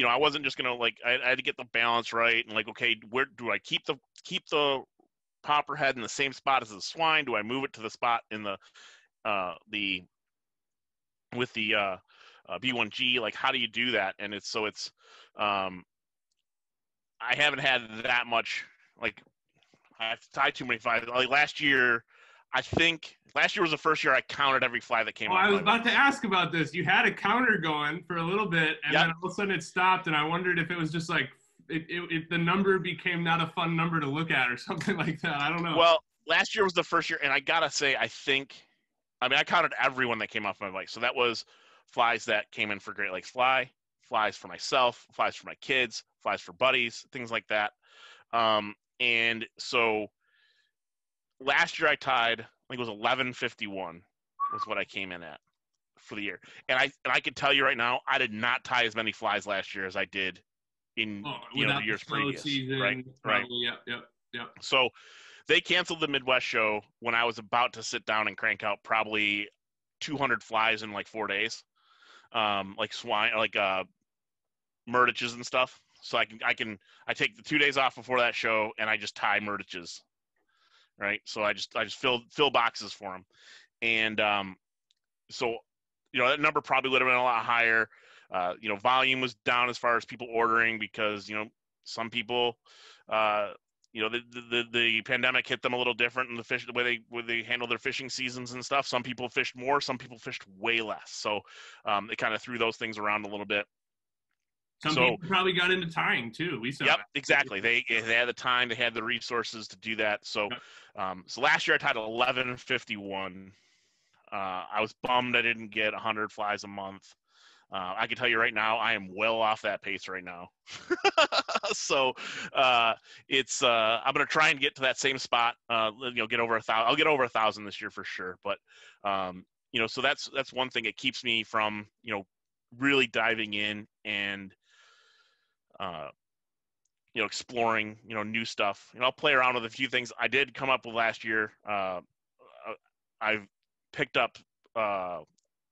I wasn't just gonna like I had to get the balance right and like, okay, where do I keep the popper head in the same spot as the swine? Do I move it to the spot in the B1G? Like, how do you do that? And I haven't had that much like I've tied too many flies. Like last year was the first year I counted every fly that came out. I was about to ask about this. You had a counter going for a little bit, and then all of a sudden it stopped, and I wondered if it was just like the number became not a fun number to look at or something like that. I don't know. Well, last year was the first year, and I gotta say, I counted everyone that came off my bike. So that was flies that came in for Great Lakes Fly, flies for myself, flies for my kids, flies for buddies, things like that. And so last year I tied, I think it was 1151 was what I came in at for the year. And I can tell you right now, I did not tie as many flies last year as I did in the years previous. Season, right. Yep. So they canceled the Midwest show when I was about to sit down and crank out probably 200 flies in like 4 days, like swine, like Murdiches and stuff. So I take the 2 days off before that show and I just tie Murdiches, right? So I just fill boxes for them, and so that number probably would have been a lot higher. Volume was down as far as people ordering because some people. The pandemic hit them a little different in the way they handle their fishing seasons and stuff. Some people fished more, some people fished way less. So it kind of threw those things around a little bit. Some people probably got into tying too. We saw. Yep, that. Exactly. They had the time, they had the resources to do that. So, so last year I tied 1151. I was bummed I didn't get 100 flies a month. I can tell you right now, I am well off that pace right now. So I'm going to try and get to that same spot. Get over 1,000. I'll get over 1,000 this year for sure. But so that's one thing. It keeps me from really diving in and exploring new stuff. I'll play around with a few things. I did come up with last year. I've picked up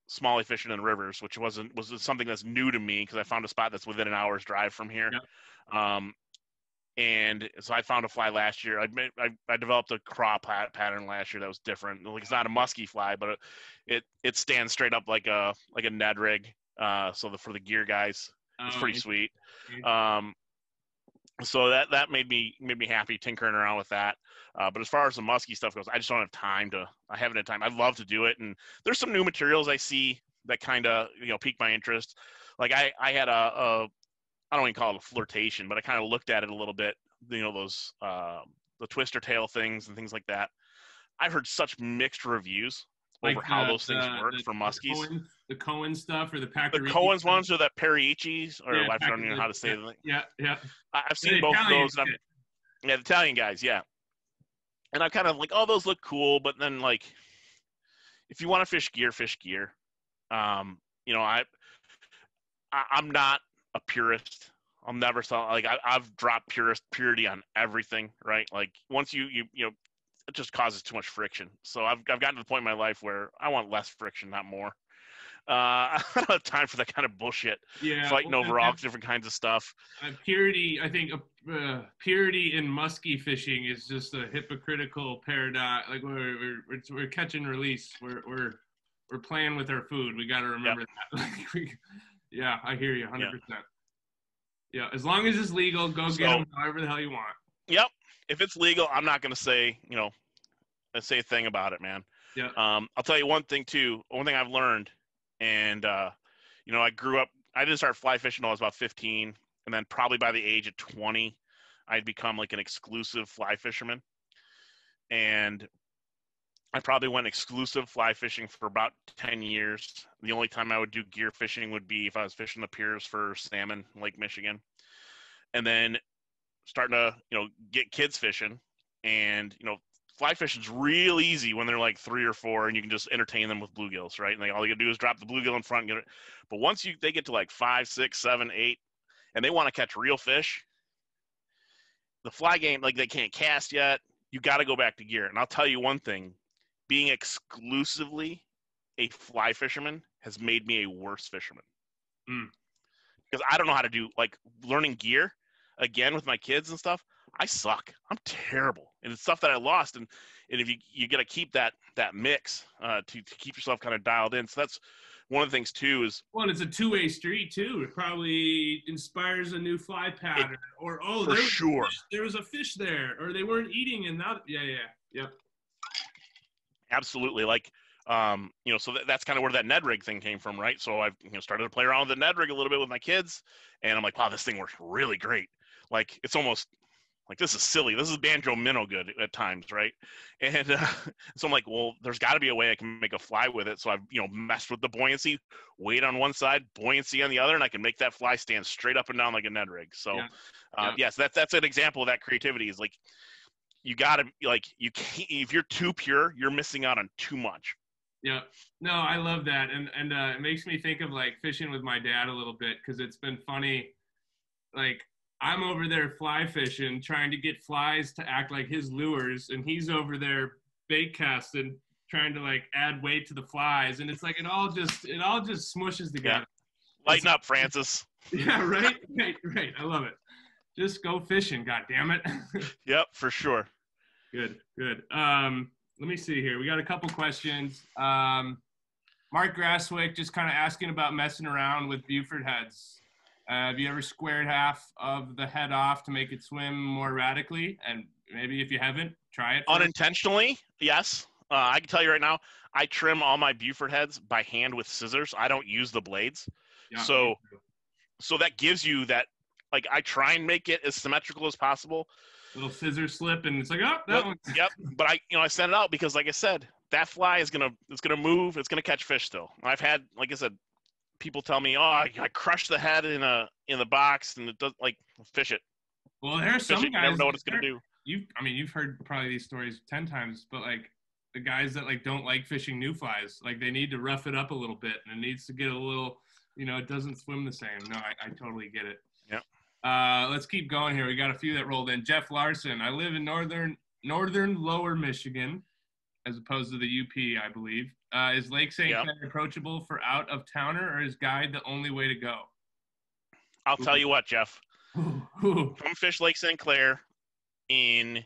smallie fishing in rivers, which was something that's new to me because I found a spot that's within an hour's drive from here. Yep. And so I found a fly last year. I developed a craw pattern last year that was different. Like, it's not a musky fly, but it stands straight up like a Ned rig. So for the gear guys, it's pretty sweet. So that made me happy tinkering around with that. But as far as the musky stuff goes, I just don't have time I haven't had time. I'd love to do it. And there's some new materials I see that kind of, pique my interest. Like I had I don't even call it a flirtation, but I kind of looked at it a little bit, those the twister tail things and things like that. I've heard such mixed reviews Like over how those things work for muskies. The Cohen stuff or the The Pacarici Cohen's stuff? ones or that Periici's, or Yeah, I don't even know how to say it. yeah. I've The seen both of Italian those. And shit. the Italian guys, yeah. And I'm kind of like, oh, those look cool, but then like, if you want to fish gear. You know, I'm not a purist. I'll never sell. Like I've dropped purity on everything, right? Like once you know, it just causes too much friction. So I've gotten to the point in my life where I want less friction, not more. I don't have time for that kind of bullshit. Yeah, Fighting over all different kinds of stuff. Purity. I think purity in musky fishing is just a hypocritical paradox. Like we're catch and release. We're playing with our food. We got to remember that. Like yeah, I hear you 100%. Yeah, as long as it's legal, go get them however the hell you want. Yep. If it's legal, I'm not going to say, say a thing about it, man. Yeah. I'll tell you one thing too. One thing I've learned, and I grew up. I didn't start fly fishing until I was about 15, and then probably by the age of 20, I'd become like an exclusive fly fisherman, and I probably went exclusive fly fishing for about 10 years. The only time I would do gear fishing would be if I was fishing the piers for salmon, Lake Michigan, and then starting to get kids fishing, and fly fishing's real easy when they're like 3 or 4 and you can just entertain them with bluegills, right? And all you gotta do is drop the bluegill in front and get it. But once they get to like 5, 6, 7, 8 and they want to catch real fish, the fly game, like they can't cast yet, you got to go back to gear. And I'll tell you one thing, being exclusively a fly fisherman has made me a worse fisherman. Because I don't know how to do, like, learning gear again with my kids and stuff. I suck. I'm terrible. And it's stuff that I lost. And if you got to keep that mix to keep yourself kind of dialed in. So that's one of the things too is. Well, it's a two-way street too. It probably inspires a new fly pattern. There was a fish there, or they weren't eating and now. Yep. Absolutely. Like, so that's kind of where that Ned rig thing came from, right? So I've started to play around with the Ned rig a little bit with my kids, and I'm like, wow, this thing works really great. Like, it's almost like, this is silly. This is banjo minnow good at times, right? And so I'm like, well, there's got to be a way I can make a fly with it. So I've messed with the buoyancy, weight on one side, buoyancy on the other, and I can make that fly stand straight up and down like a Ned rig. So yes, that's an example of that creativity. Is like, you got to, like, you can't, if you're too pure, you're missing out on too much. Yeah. No, I love that. And it makes me think of like fishing with my dad a little bit, because it's been funny. Like, I'm over there fly fishing, trying to get flies to act like his lures, and he's over there bait casting, trying to like add weight to the flies. And it's like, it all just smushes together. Yeah. Lighten up, Francis. Yeah, right. I love it. Just go fishing, God damn it. Yep, for sure. Good. Let me see here. We got a couple questions. Mark Grasswick just kind of asking about messing around with Buford heads. Have you ever squared half of the head off to make it swim more erratically? And maybe if you haven't, try it. Unintentionally, yes. I can tell you right now, I trim all my Buford heads by hand with scissors. I don't use the blades. Yeah, so that gives you that, like, I try and make it as symmetrical as possible. Little scissor slip, and it's like, oh, that one. Yep. But I send it out because, like I said, that fly is gonna move. It's gonna catch fish still. I've had, like I said, people tell me, oh, I crushed the head in the box, and it does, like, fish it. Well, there's some guys. You never know what it's gonna do. You've heard probably these stories 10 times, but like the guys that like don't like fishing new flies, like they need to rough it up a little bit, and it needs to get a little, it doesn't swim the same. No, I totally get it. Yeah. Let's keep going here. We got a few that rolled in. Jeff Larson. I live in northern Lower Michigan, as opposed to the UP, I believe. Is Lake St. Clair approachable for out of towner, or is guide the only way to go? I'll tell you what, Jeff. Come fish Lake St. Clair in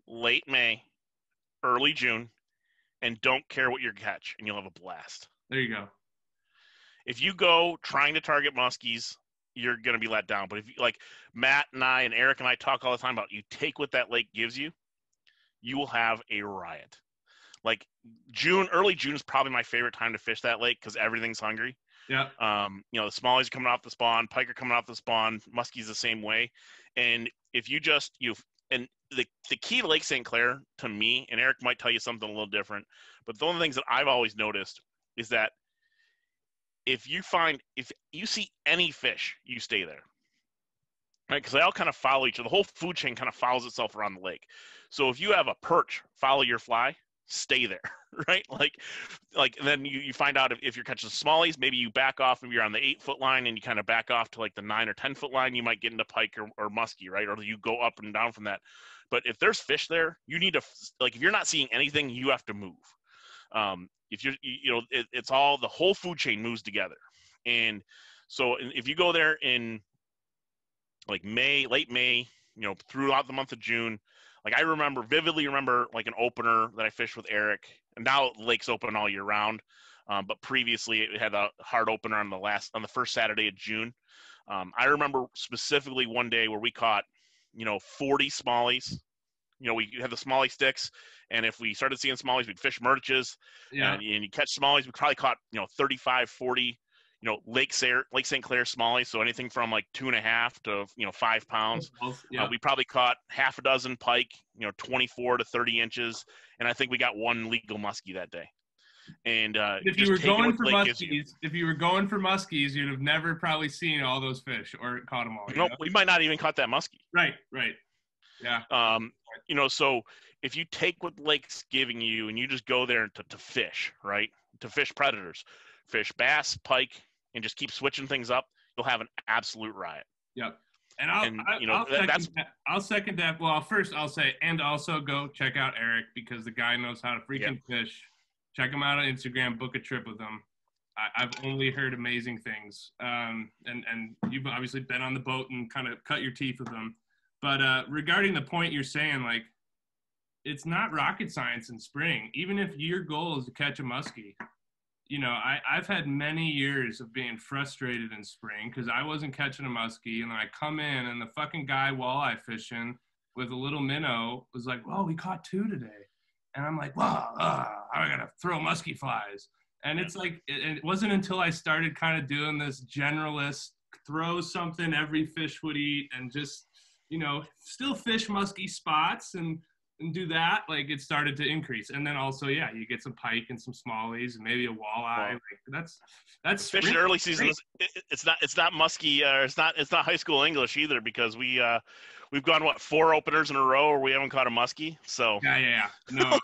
late May, early June, and don't care what you catch, and you'll have a blast. There you go. If you go trying to target muskies, you're going to be let down. But if you, like Matt and I and Eric and I talk all the time about, you take what that lake gives you, you will have a riot. Like early June is probably my favorite time to fish that lake because everything's hungry. Yeah. The smallies are coming off the spawn, pike are coming off the spawn, muskies the same way. And if you and the key to Lake St. Clair to me, and Eric might tell you something a little different, but the only things that I've always noticed is that if you see any fish, you stay there. Right, because they all kind of follow each other. The whole food chain kind of follows itself around the lake. So if you have a perch follow your fly, stay there, right? Like then you find out if you're catching smallies, maybe you back off and you're on the 8-foot line and you kind of back off to like the 9 or 10-foot line. You might get into pike or muskie, right? Or you go up and down from that. But if there's fish there, you need to if you're not seeing anything, you have to move. If it's all the whole food chain moves together, and so if you go there in like late May, throughout the month of June. Like I vividly remember like an opener that I fished with Eric, and now the lake's open all year round. But previously it had a hard opener on the first Saturday of June. I remember specifically one day where we caught, 40 smallies. We had the smallie sticks, and if we started seeing smallies, we'd fish merches. Yeah. And you catch smallies, we probably caught, 35, 40, Lake St. Clair smallies, so anything from like 2.5 to 5 pounds. Yeah. We probably caught half a dozen pike, 24 to 30 inches, and I think we got one legal muskie that day. And if you were going for muskies, you'd have never probably seen all those fish or caught them all. We might not even caught that muskie. Right. Yeah. So if you take what the lake's giving you and you just go there to fish, right? To fish predators, fish bass, pike, and just keep switching things up, you'll have an absolute riot. Yep. And I'll second that. Well, first I'll say, and also go check out Eric, because the guy knows how to freaking fish. Check him out on Instagram. Book a trip with him. I've only heard amazing things. And you've obviously been on the boat and kind of cut your teeth with him. But regarding the point you're saying, like, it's not rocket science in spring. Even if your goal is to catch a muskie, I've had many years of being frustrated in spring because I wasn't catching a muskie, and then I come in and the fucking guy walleye fishing with a little minnow was like, "Whoa, we caught 2 today," and I'm like, "Wow, I gotta throw muskie flies." And it's like it wasn't until I started kind of doing this generalist throw something every fish would eat and just still fish muskie spots and do that, like it started to increase. And then also, you get some pike and some smallies and maybe a walleye. Like that's fish in early season. It's not musky. It's not high school English either, because we've gone 4 openers in a row where we haven't caught a muskie. So yeah. No,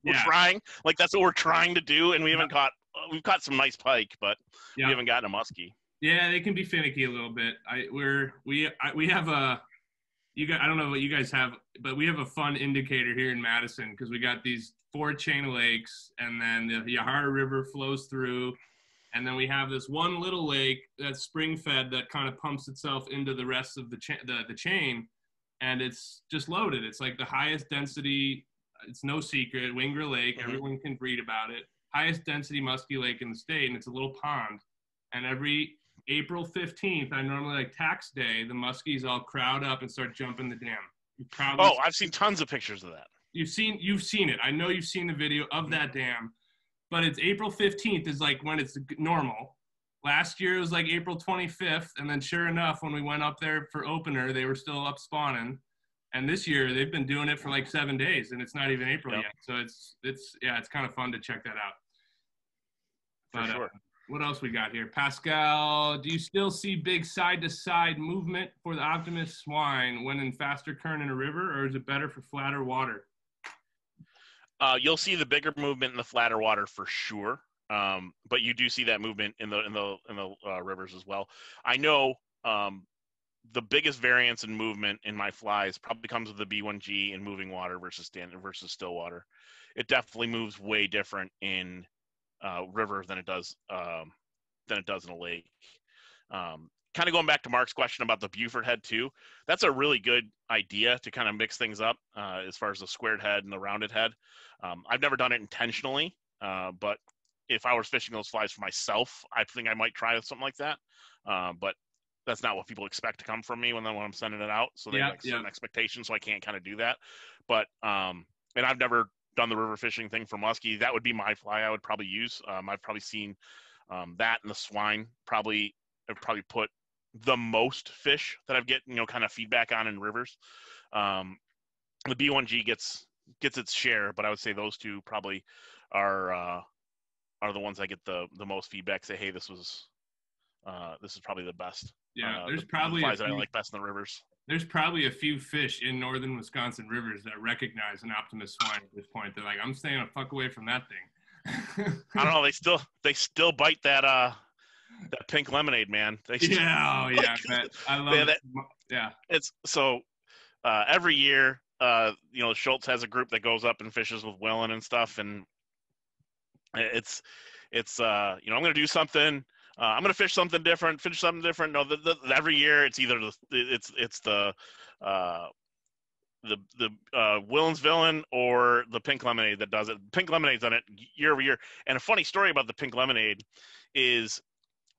we're trying. Like that's what we're trying to do, and we haven't caught. We've caught some nice pike, but we haven't gotten a muskie. Yeah, they can be finicky a little bit. We have a. I don't know what you guys have, but we have a fun indicator here in Madison because we got these 4 chain of lakes, and then the Yahara River flows through, and then we have this one little lake that's spring-fed that kind of pumps itself into the rest of the chain, and it's just loaded. It's like the highest density. It's no secret, Wingra Lake. Mm-hmm. Everyone can read about it. Highest density muskie lake in the state, and it's a little pond, and every April 15th, I normally like tax day, the muskies all crowd up and start jumping the dam. I've seen tons of pictures of that. You've seen it. I know you've seen the video of that dam, but it's April 15th is like when it's normal. Last year it was like April 25th, and then sure enough, when we went up there for opener, they were still up spawning. And this year they've been doing it for like 7 days, and it's not even April yet. So it's kind of fun to check that out. For sure. What else we got here? Pascal, do you still see big side-to-side movement for the Optimus Swine when in faster current in a river, or is it better for flatter water? You'll see the bigger movement in the flatter water for sure, but you do see that movement in the rivers as well. I know the biggest variance in movement in my flies probably comes with the B1G in moving water versus still water. It definitely moves way different in river than it does in a lake. Kind of going back to Mark's question about the Buford head too, that's a really good idea to kind of mix things up as far as the squared head and the rounded head. I've never done it intentionally, but if I was fishing those flies for myself, I think I might try something like that. But that's not what people expect to come from me when I'm sending it out. So they have certain expectations, so I can't kind of do that. But and I've never done the river fishing thing for muskie. That would be my fly I would probably use. I've probably seen that and the swine I've probably put the most fish that I've get kind of feedback on in rivers. The B1G gets its share, but I would say those two probably are the ones I get the most feedback. Say, hey, this is probably the best. Yeah, there's the probably flies that I like best in the rivers. There's probably a few fish in northern Wisconsin rivers that recognize an Optimus swine at this point. They're like, I'm staying a fuck away from that thing. I don't know. They still bite that pink lemonade, man. Yeah, oh, yeah, I love it. Yeah, it's so every year, Schultz has a group that goes up and fishes with Willen and stuff, and it's I'm going to do something. I'm going to fish something different. No, every year it's either the Willen's Villain or the pink lemonade that does it. Pink lemonade's done it year over year. And a funny story about the pink lemonade is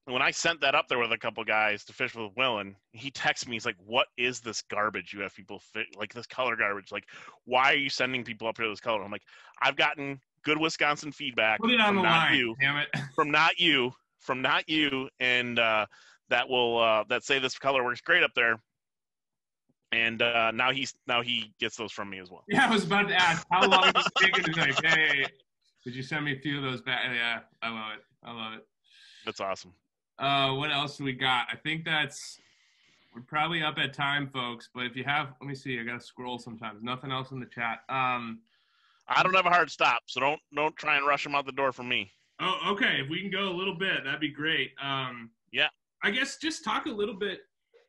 when I sent that up there with a couple guys to fish with Willen, he texted me. He's like, "What is this garbage you have people like this color garbage? Like, why are you sending people up here with this color?" I'm like, "I've gotten good Wisconsin feedback. Put it on the line, damn it. From not you, and that say this color works great up there." And now he gets those from me as well. Yeah, I was about to ask how long did it take him to like, hey, could you send me a few of those back? Yeah, I love it. That's awesome. What else do we got? I think we're probably up at time, folks. But if you have, let me see. I gotta scroll sometimes. Nothing else in the chat. I don't have a hard stop, so don't try and rush them out the door for me. Oh, okay. If we can go a little bit, that'd be great. Yeah. I guess just talk a little bit.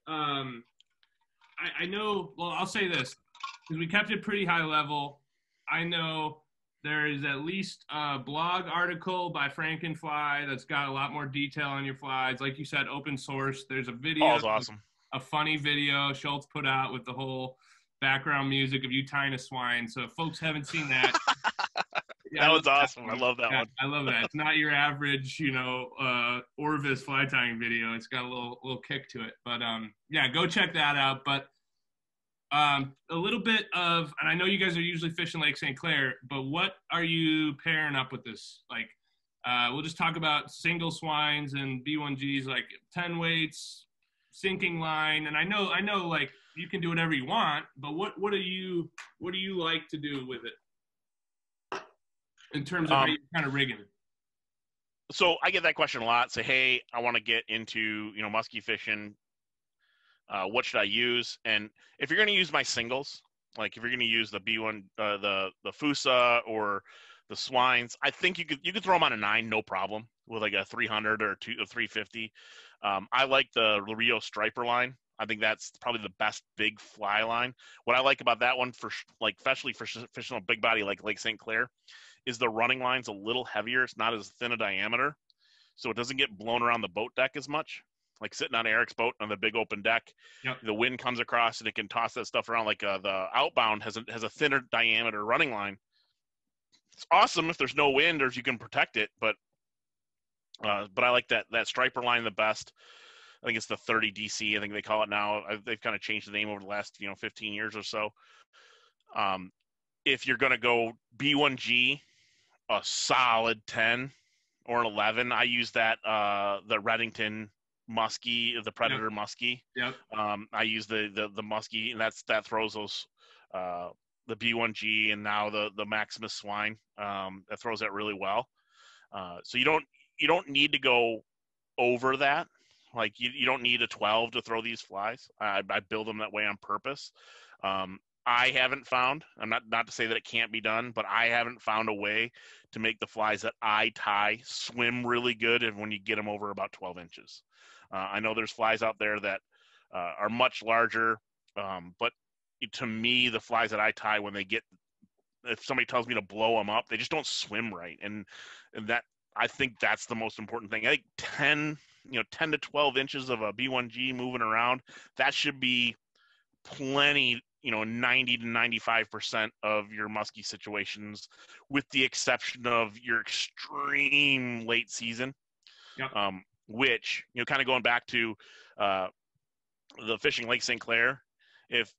I know. Well, I'll say this because we kept it pretty high level. I know there is at least a blog article by Frankenfly that's got a lot more detail on your flies. Like you said, open source. There's a video. Oh, it's awesome. A funny video Schultz put out with the whole background music of you tying a swine. So if folks haven't seen that. Yeah, that was awesome. I love that one. I love that. It's not your average, Orvis fly tying video. It's got a little kick to it. But, yeah, go check that out. But a little bit of, and I know you guys are usually fishing Lake St. Clair, but what are you pairing up with this? Like, we'll just talk about single swines and B1Gs, like 10 weights, sinking line. And I know, like, you can do whatever you want, but what do you like to do with it? In terms of how you're kind of rigging it. So I get that question a lot. Say, hey, I want to get into, musky fishing. What should I use? And if you're going to use my singles, like if you're going to use the B1, the Fusa or the swines, I think you could throw them on a 9, no problem, with like a 300 or 350. I like the Rio Striper Line. I think that's probably the best big fly line. What I like about that one especially for fishing a big body like Lake St. Clair, is the running line's a little heavier. It's not as thin a diameter, so it doesn't get blown around the boat deck as much. Like sitting on Eric's boat on the big open deck, yep. The wind comes across and it can toss that stuff around. Like the Outbound has a thinner diameter running line. It's awesome if there's no wind or if you can protect it, but I like that striper line the best. I think it's the 30 DC. I think they call it now. They've kind of changed the name over the last 15 years or so. If you're going to go B1G, a solid 10 or an 11, I use that the Redington Musky, the Predator yep. Musky. Yep. I use the Musky, and that throws those the B1G and now the Maximus Swine. That throws that really well. So you don't need to go over that. Like you don't need a 12 to throw these flies. I build them that way on purpose. I haven't found, I'm not to say that it can't be done, but I haven't found a way to make the flies that I tie swim really good and when you get them over about 12 inches. I know there's flies out there that are much larger, but to me, the flies that I tie if somebody tells me to blow them up, they just don't swim right. And that, I think that's the most important thing. I think 10 to 12 inches of a B1G moving around, that should be plenty, 90 to 95% of your musky situations, with the exception of your extreme late season. Yep. Which, kind of going back to the fishing Lake St. Clair, if,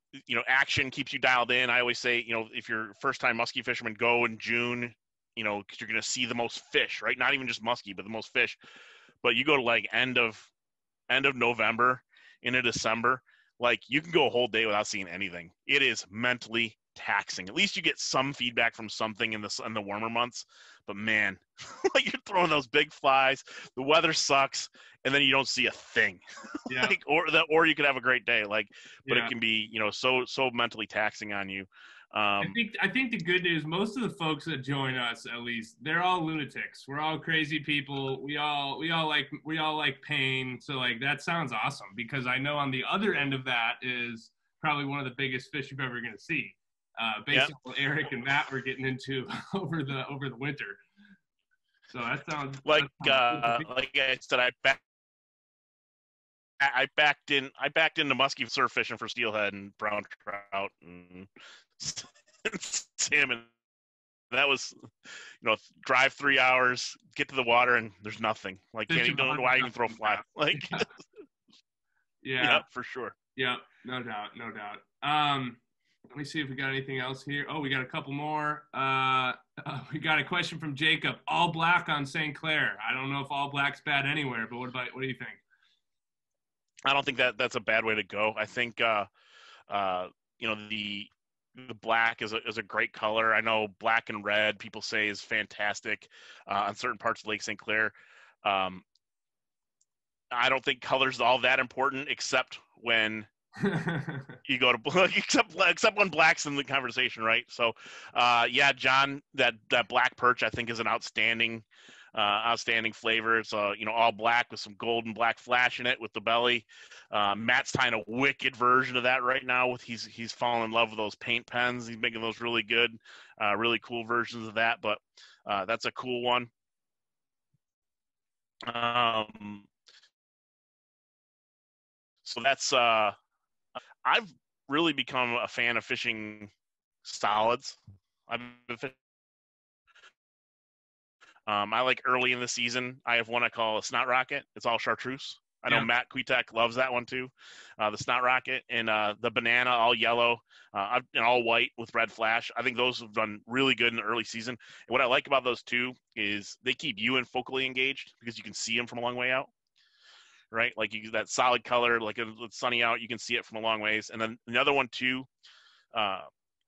action keeps you dialed in, I always say, if you're first-time musky fisherman, go in June, because you're going to see the most fish, right? Not even just musky, but the most fish. But you go to like end of November into December, like you can go a whole day without seeing anything. It is mentally taxing. At least you get some feedback from something in the warmer months. But man, like you're throwing those big flies, the weather sucks, and then you don't see a thing. Yeah. Like, or you could have a great day. Like, but Yeah. it can be, so mentally taxing on you. I think the good news, most of the folks that join us, at least, they're all lunatics. We're all crazy people. We all like pain. So like that sounds awesome, because I know on the other end of that is probably one of the biggest fish you've ever going to see. Based on what Eric and Matt were getting into over the winter. So that sounds like I said, I backed into musky surf fishing for steelhead and brown trout and salmon. That was, drive 3 hours, get to the water, and there's nothing. Like, why even throw a fly? Like, yeah, for sure. Yeah, no doubt. Let me see if we got anything else here. Oh, we got a couple more. We got a question from Jacob. All black on St. Clair. I don't know if all black's bad anywhere, but what do you think? I don't think that's a bad way to go. I think, the black is a great color. I know black and red people say is fantastic on certain parts of Lake St. Clair. I don't think color's all that important, except when you go to except when black's in the conversation, right? So, John, that black perch I think is an outstanding flavor. It's all black with some gold and black flash in it with the belly. Matt's tying a wicked version of that right now. He's fallen in love with those paint pens. He's making those really good, really cool versions of that. But that's a cool one. So that's I've really become a fan of fishing solids. I like early in the season. I have one I call a snot rocket. It's all chartreuse. I know Matt Kwiatek loves that one too. The snot rocket and the banana, all yellow and all white with red flash. I think those have done really good in the early season. And what I like about those two is they keep you in focally engaged because you can see them from a long way out. Right? Like that solid color, like it's sunny out, you can see it from a long ways. And then another one too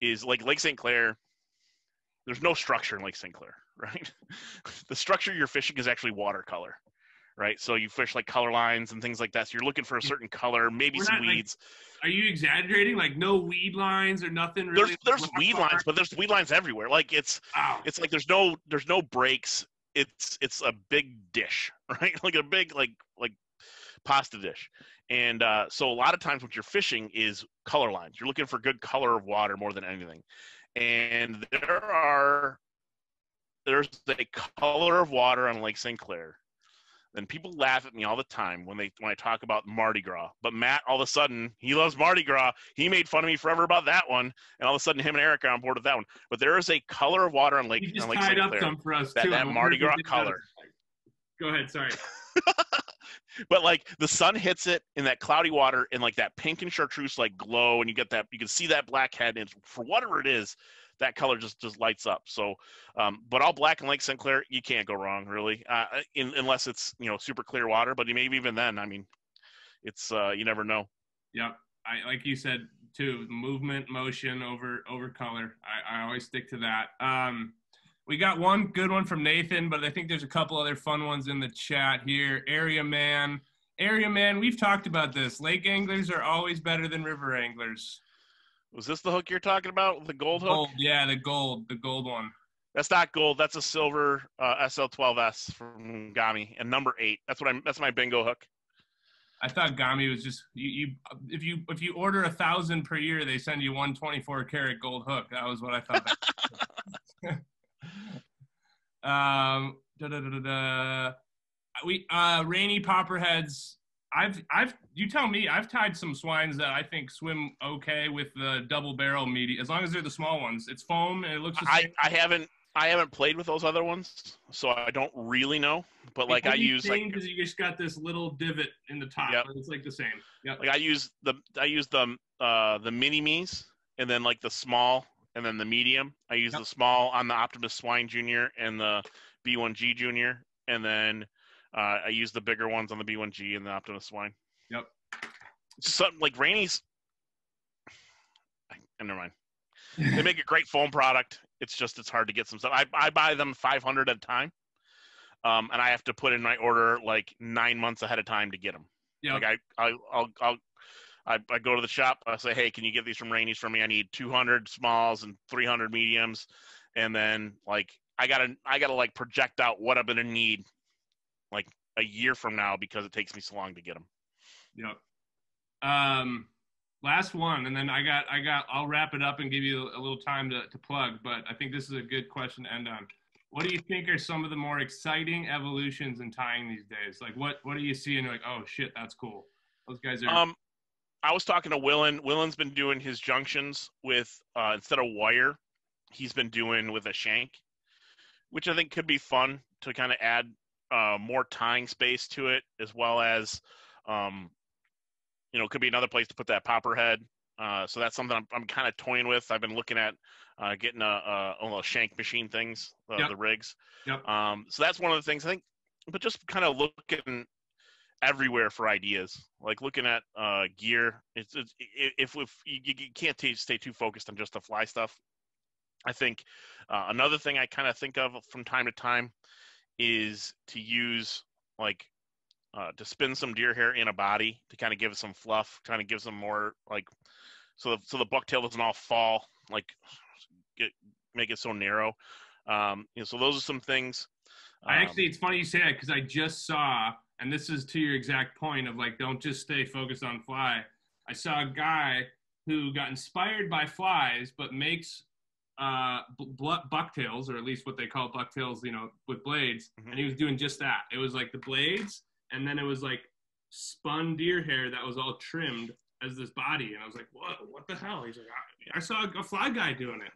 is like Lake St. Clair. There's no structure in Lake St. Clair, right? The structure you're fishing is actually watercolor, right? So you fish like color lines and things like that. So you're looking for a certain color, maybe some weeds. Are you exaggerating? Like no weed lines or nothing really? There's weed lines, but there's weed lines everywhere. Like it's like there's no breaks. It's a big dish, right? Like a big like pasta dish. And so a lot of times what you're fishing is color lines. You're looking for good color of water more than anything. And there's a color of water on Lake St. Clair. And people laugh at me all the time when I talk about Mardi Gras. But Matt, all of a sudden, he loves Mardi Gras. He made fun of me forever about that one. And all of a sudden, him and Eric are on board with that one. But there is a color of water on Lake St. Clair. For us that Mardi Gras color. Go ahead, sorry. But like the sun hits it in that cloudy water in like that pink and chartreuse like glow, and you can see that black head, and for whatever it is, that color just lights up. So, but all black in Lake St. Clair, you can't go wrong really, unless it's super clear water. But maybe even then, I mean, it's you never know. Yep, I like you said too, movement, motion over color. I always stick to that. We got one good one from Nathan, but I think there's a couple other fun ones in the chat here. Area Man, we've talked about this. Lake anglers are always better than river anglers. Was this the hook you're talking about? The gold hook? Yeah, the gold one. That's not gold. That's a silver SL12S from Gami and number 8. That's my bingo hook. I thought Gami was just if you order 1,000 per year, they send you 124 karat gold hook. That was what I thought. Rainy popperheads. You tell me. I've tied some swines that I think swim okay with the double barrel meaty, as long as they're the small ones. It's foam and it looks the same. I haven't played with those other ones, so I don't really know. But like I use like because you just got this little divot in the top. Yep. But it's like the same. Yep. Like I use the mini me's and then like the small and then the medium. I use the small on the Optimus Swine Junior and the B1G Junior, and then I use the bigger ones on the B1G and the Optimus Swine. Yep. Something like Rainey's. Never mind. They make a great foam product. It's hard to get some stuff. I buy them 500 at a time, and I have to put in my order like 9 months ahead of time to get them. Yeah. Like I go to the shop. I say, hey, can you get these from Rainey's for me? I need 200 smalls and 300 mediums, and then like I gotta like project out what I'm gonna need like a year from now because it takes me so long to get them. Yep. Last one, and then I'll wrap it up and give you a little time to plug. But I think this is a good question to end on. What do you think are some of the more exciting evolutions in tying these days? Like what do you see and you're like, oh shit, that's cool. Those guys are. I was talking to Willen. Willen's been doing his junctions with instead of wire, he's been doing with a shank, which I think could be fun to kind of add more tying space to it, as well as could be another place to put that popper head. So that's something I'm kind of toying with. I've been looking at getting a shank machine things, the rigs. Yep. So that's one of the things I think, but just kind of looking everywhere for ideas, like looking at gear. If you can't stay too focused on just the fly stuff. I think another thing I kind of think of from time to time is to use like to spin some deer hair in a body to kind of give it some fluff, kind of give some more like so the bucktail doesn't all fall, like make it so narrow. So those are some things. It's funny you say that because I just saw, and this is to your exact point of like, don't just stay focused on fly. I saw a guy who got inspired by flies, but makes bucktails, or at least what they call bucktails, with blades. Mm-hmm. And he was doing just that. It was like the blades, and then it was like spun deer hair that was all trimmed as this body. And I was like, what the hell? He's like, I saw a fly guy doing it.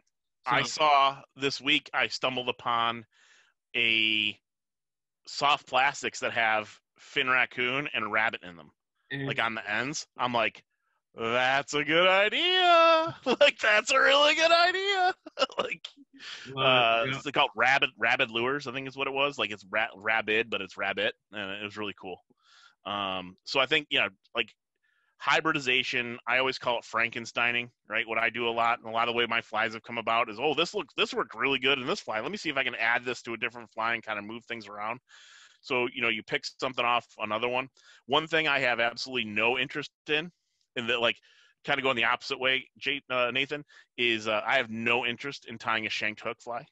So, I saw this week, I stumbled upon a soft plastics that have fin raccoon and rabbit in them, like on the ends. I'm like, that's a good idea. Like, that's a really good idea. Like, it's called rabid lures, I think is what it was. Like, it's rabid, but it's rabbit, and it was really cool. So I think, like hybridization, I always call it Frankensteining, right? What I do a lot, and a lot of the way my flies have come about is, this worked really good in this fly. Let me see if I can add this to a different fly and kind of move things around. So, you pick something off another one. One thing I have absolutely no interest in that, like, kind of going the opposite way, Nathan, is I have no interest in tying a shanked hook fly.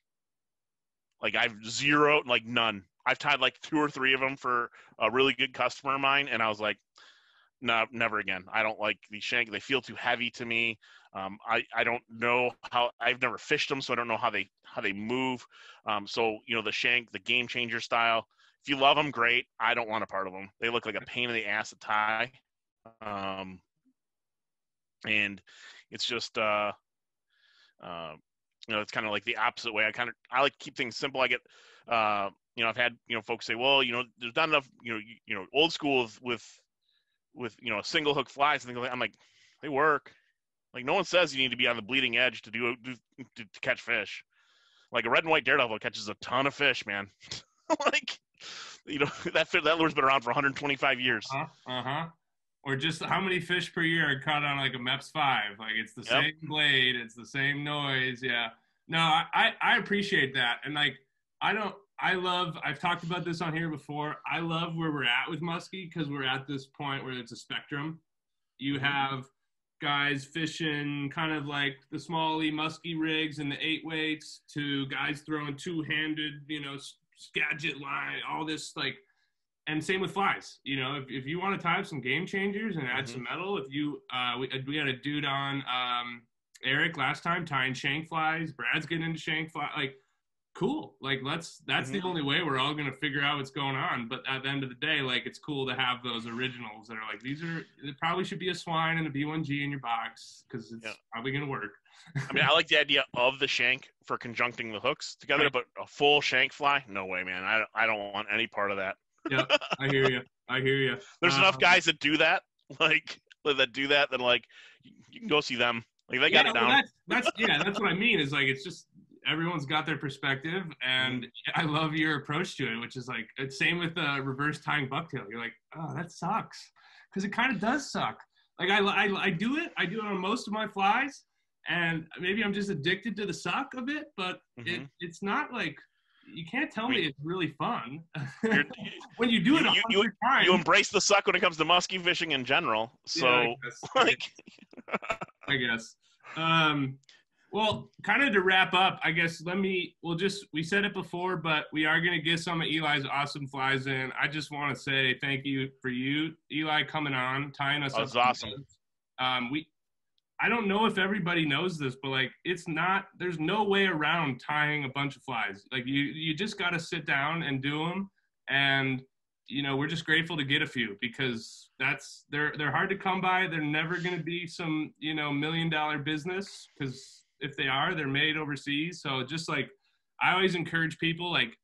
Like, I've zero, like none. I've tied like 2 or 3 of them for a really good customer of mine, and I was like, no, never again. I don't like these shank. They feel too heavy to me. I don't know how. I've never fished them, so I don't know how they move. So the shank, the game changer style. If you love them, great. I don't want a part of them. They look like a pain in the ass to tie. And it's just it's kind of like the opposite way. I like to keep things simple. I get I've had folks say, well, there's not enough old school with a single hook flies and things like that. I'm like, they work. Like, no one says you need to be on the bleeding edge to catch fish. Like, a red and white daredevil catches a ton of fish, man. Like, that lure's been around for 125 years. Or just how many fish per year are caught on like a MEPS 5? Like, it's the same blade, it's the same noise. Yeah. No, I appreciate that. And like, I've talked about this on here before. I love where we're at with Musky because we're at this point where it's a spectrum. You have guys fishing kind of like the smally musky rigs and the 8 weights to guys throwing 2-handed, Skagit line, all this like, and same with flies. If you want to tie up some game changers and add some metal, if you we had a dude on Eric last time tying shank flies. Brad's getting into shank fly, like. Cool. Like, that's the only way we're all going to figure out what's going on. But at the end of the day, like, it's cool to have those originals that are like, it probably should be a swine and a B1G in your box because it's probably going to work. I mean, I like the idea of the shank for conjuncting the hooks together, right. But a full shank fly, no way, man. I don't want any part of that. Yep, I hear you. There's enough guys that do that, then like, you can go see them. Like, they got it down. That's what I mean. Is like, it's just, everyone's got their perspective, and I love your approach to it, which is like, it's same with reverse tying bucktail. You're like, oh, that sucks, because it kind of does suck. Like, I do it on most of my flies, and maybe I'm just addicted to the suck of it, but it's not like, you can't tell me it's really fun when you do it 100 times. You embrace the suck when it comes to musky fishing in general. So, yeah, I guess. Well, kind of to wrap up, I guess we said it before, but we are going to get some of Eli's awesome flies in. I just want to say thank you for you, Eli, coming on, tying us up. That's awesome. I don't know if everybody knows this, but like, there's no way around tying a bunch of flies. Like you just got to sit down and do them. And, we're just grateful to get a few, because they're hard to come by. They're never going to be some, $1 million business, because if they are, they're made overseas. So just like, I always encourage people, like,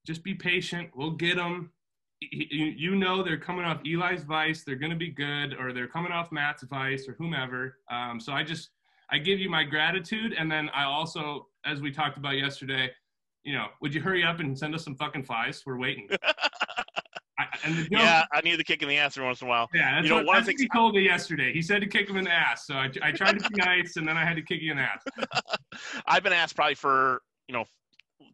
just be patient. We'll get them. They're coming off Eli's Vice, they're going to be good, or they're coming off Matt's Vice or whomever. So I give you my gratitude. And then I also, as we talked about yesterday, would you hurry up and send us some fucking flies? We're waiting. I need the kick in the ass every once in a while. Yeah, that's what he told me yesterday. He said to kick him in the ass. So I tried to be nice, and then I had to kick you in the ass. I've been asked probably for,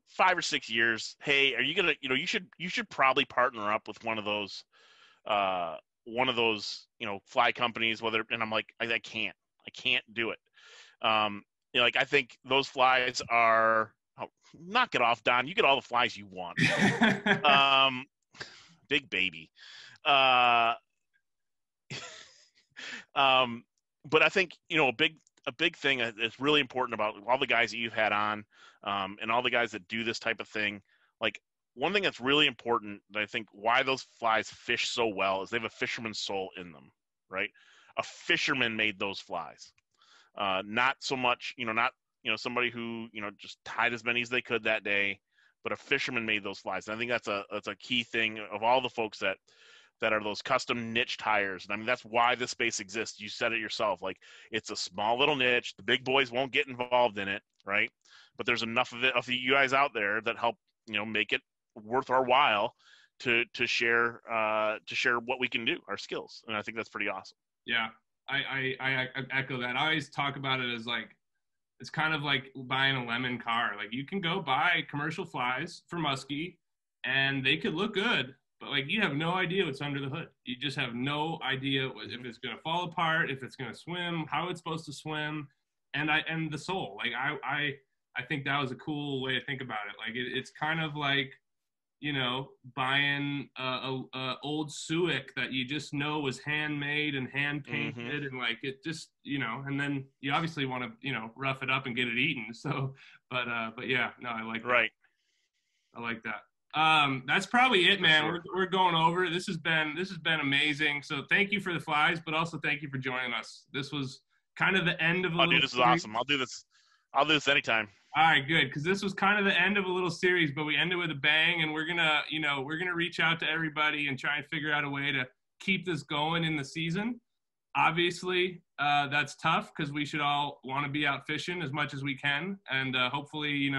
5 or 6 years, hey, are you gonna, you should probably partner up with one of those, fly companies, and I'm like, I can't do it. I think those flies are, knock it off, Don. You get all the flies you want. Big baby. But I think, a big thing that's really important about all the guys that you've had on, and all the guys that do this type of thing, like, one thing that's really important that I think why those flies fish so well is they have a fisherman's soul in them, right? A fisherman made those flies. Not so much, somebody who, just tied as many as they could that day, but a fisherman made those flies. And I think that's a key thing of all the folks that are those custom niche tires. And I mean, that's why this space exists. You said it yourself. Like, it's a small little niche. The big boys won't get involved in it, right? But there's enough of you guys out there that help, make it worth our while to share what we can do, our skills. And I think that's pretty awesome. Yeah, I echo that. I always talk about it as like, it's kind of like buying a lemon car. Like, you can go buy commercial flies for musky and they could look good, but like, you have no idea what's under the hood. You just have no idea if it's going to fall apart, if it's going to swim, how it's supposed to swim, and the soul. Like, I think that was a cool way to think about it. Like, it's kind of like, buying a old Suick that you just know was handmade and hand painted, and like, it just, and then you obviously want to, rough it up and get it eaten. So, but yeah, no, I like that. Right. I like that. That's probably it, man. Sure. We're going over. This has been amazing. So thank you for the flies, but also thank you for joining us. This was kind of the end of a little dude, this is awesome. I'll do this anytime. All right, good. Because this was kind of the end of a little series, but we ended with a bang, and we're gonna reach out to everybody and try and figure out a way to keep this going in the season. Obviously, that's tough because we should all want to be out fishing as much as we can, and hopefully,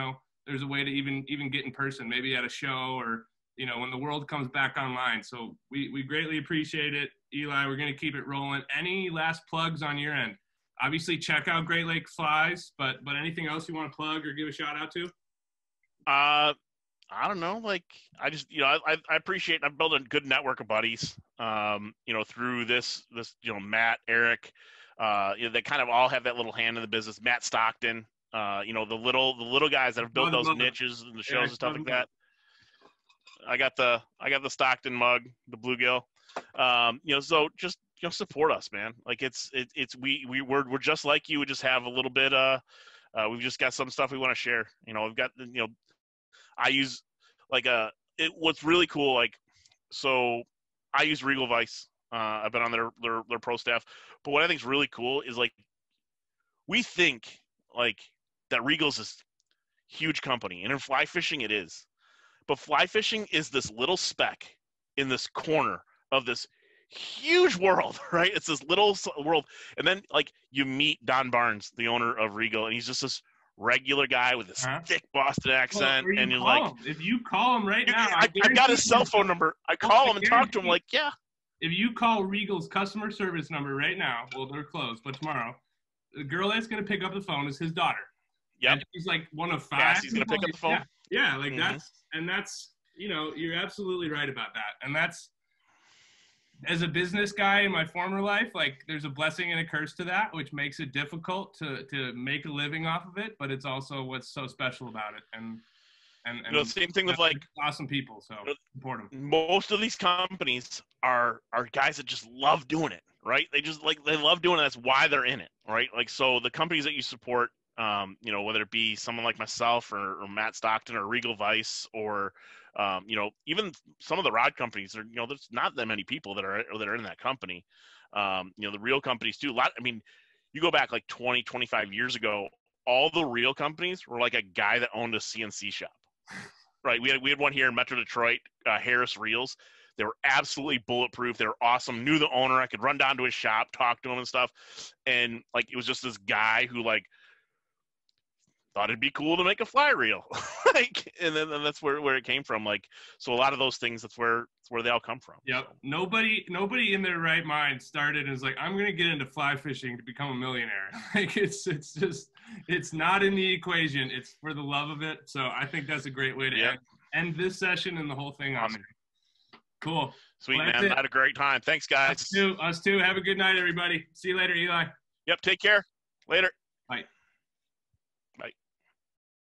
there's a way to even get in person, maybe at a show or when the world comes back online. So we greatly appreciate it, Eli. We're gonna keep it rolling. Any last plugs on your end? Obviously, check out Great Lake Flies, but anything else you want to plug or give a shout out to? I don't know. Like, I just, I appreciate, I've built a good network of buddies, through this, Matt, Eric, they kind of all have that little hand in the business. Matt Stockton, the little guys that have built those niches and the shows and stuff like that. I got the Stockton mug, the bluegill, so just, support us, man. Like, we're just like you. We just have a little bit, we've just got some stuff we want to share. We've got, I use what's really cool. Like, so I use Regal Vice. I've been on their pro staff, but what I think is really cool is, like, we think like that Regal's this huge company, and in fly fishing it is, but fly fishing is this little speck in this corner of this huge world, right? It's this little world. And then, like, you meet Don Barnes, the owner of Regal, and he's just this regular guy with this thick Boston accent. And you're like, if you call him right now, I got his cell phone number. I call him and talk to him, like, yeah. If you call Regal's customer service number right now, well, they're closed, but tomorrow, the girl that's going to pick up the phone is his daughter. Yep. And she's like one of 5. Cassie's going to pick up the phone. Yeah, like that's, you know, you're absolutely right about that. And that's, as a business guy in my former life, like there's a blessing and a curse to that, which makes it difficult to make a living off of it, but it's also what's so special about it. And you know, same thing with like awesome people. So support them. Most of these companies are guys that just love doing it, right? They love doing it. That's why they're in it, right? Like, so the companies that you support, you know, whether it be someone like myself or Matt Stockton or Regal Vice or, you know, even some of the rod companies, are, you know, there's not that many people that are in that company. You know, the real companies too. I mean, you go back like 20, 25 years ago, all the real companies were like a guy that owned a CNC shop, right? We had one here in Metro Detroit, Harris Reels. They were absolutely bulletproof. They were awesome. Knew the owner. I could run down to his shop, talk to him and stuff. And like, it was just this guy who like thought it'd be cool to make a fly reel. Like, and then that's where it came from. Like, so a lot of those things, that's where they all come from. Yep. So. Nobody in their right mind started as like, I'm going to get into fly fishing to become a millionaire. Like it's not in the equation. It's for the love of it. So I think that's a great way to end this session and the whole thing. Awesome. Cool. Sweet, well, man. I had a great time. Thanks, guys. Us too. Have a good night, everybody. See you later, Eli. Yep. Take care. Later.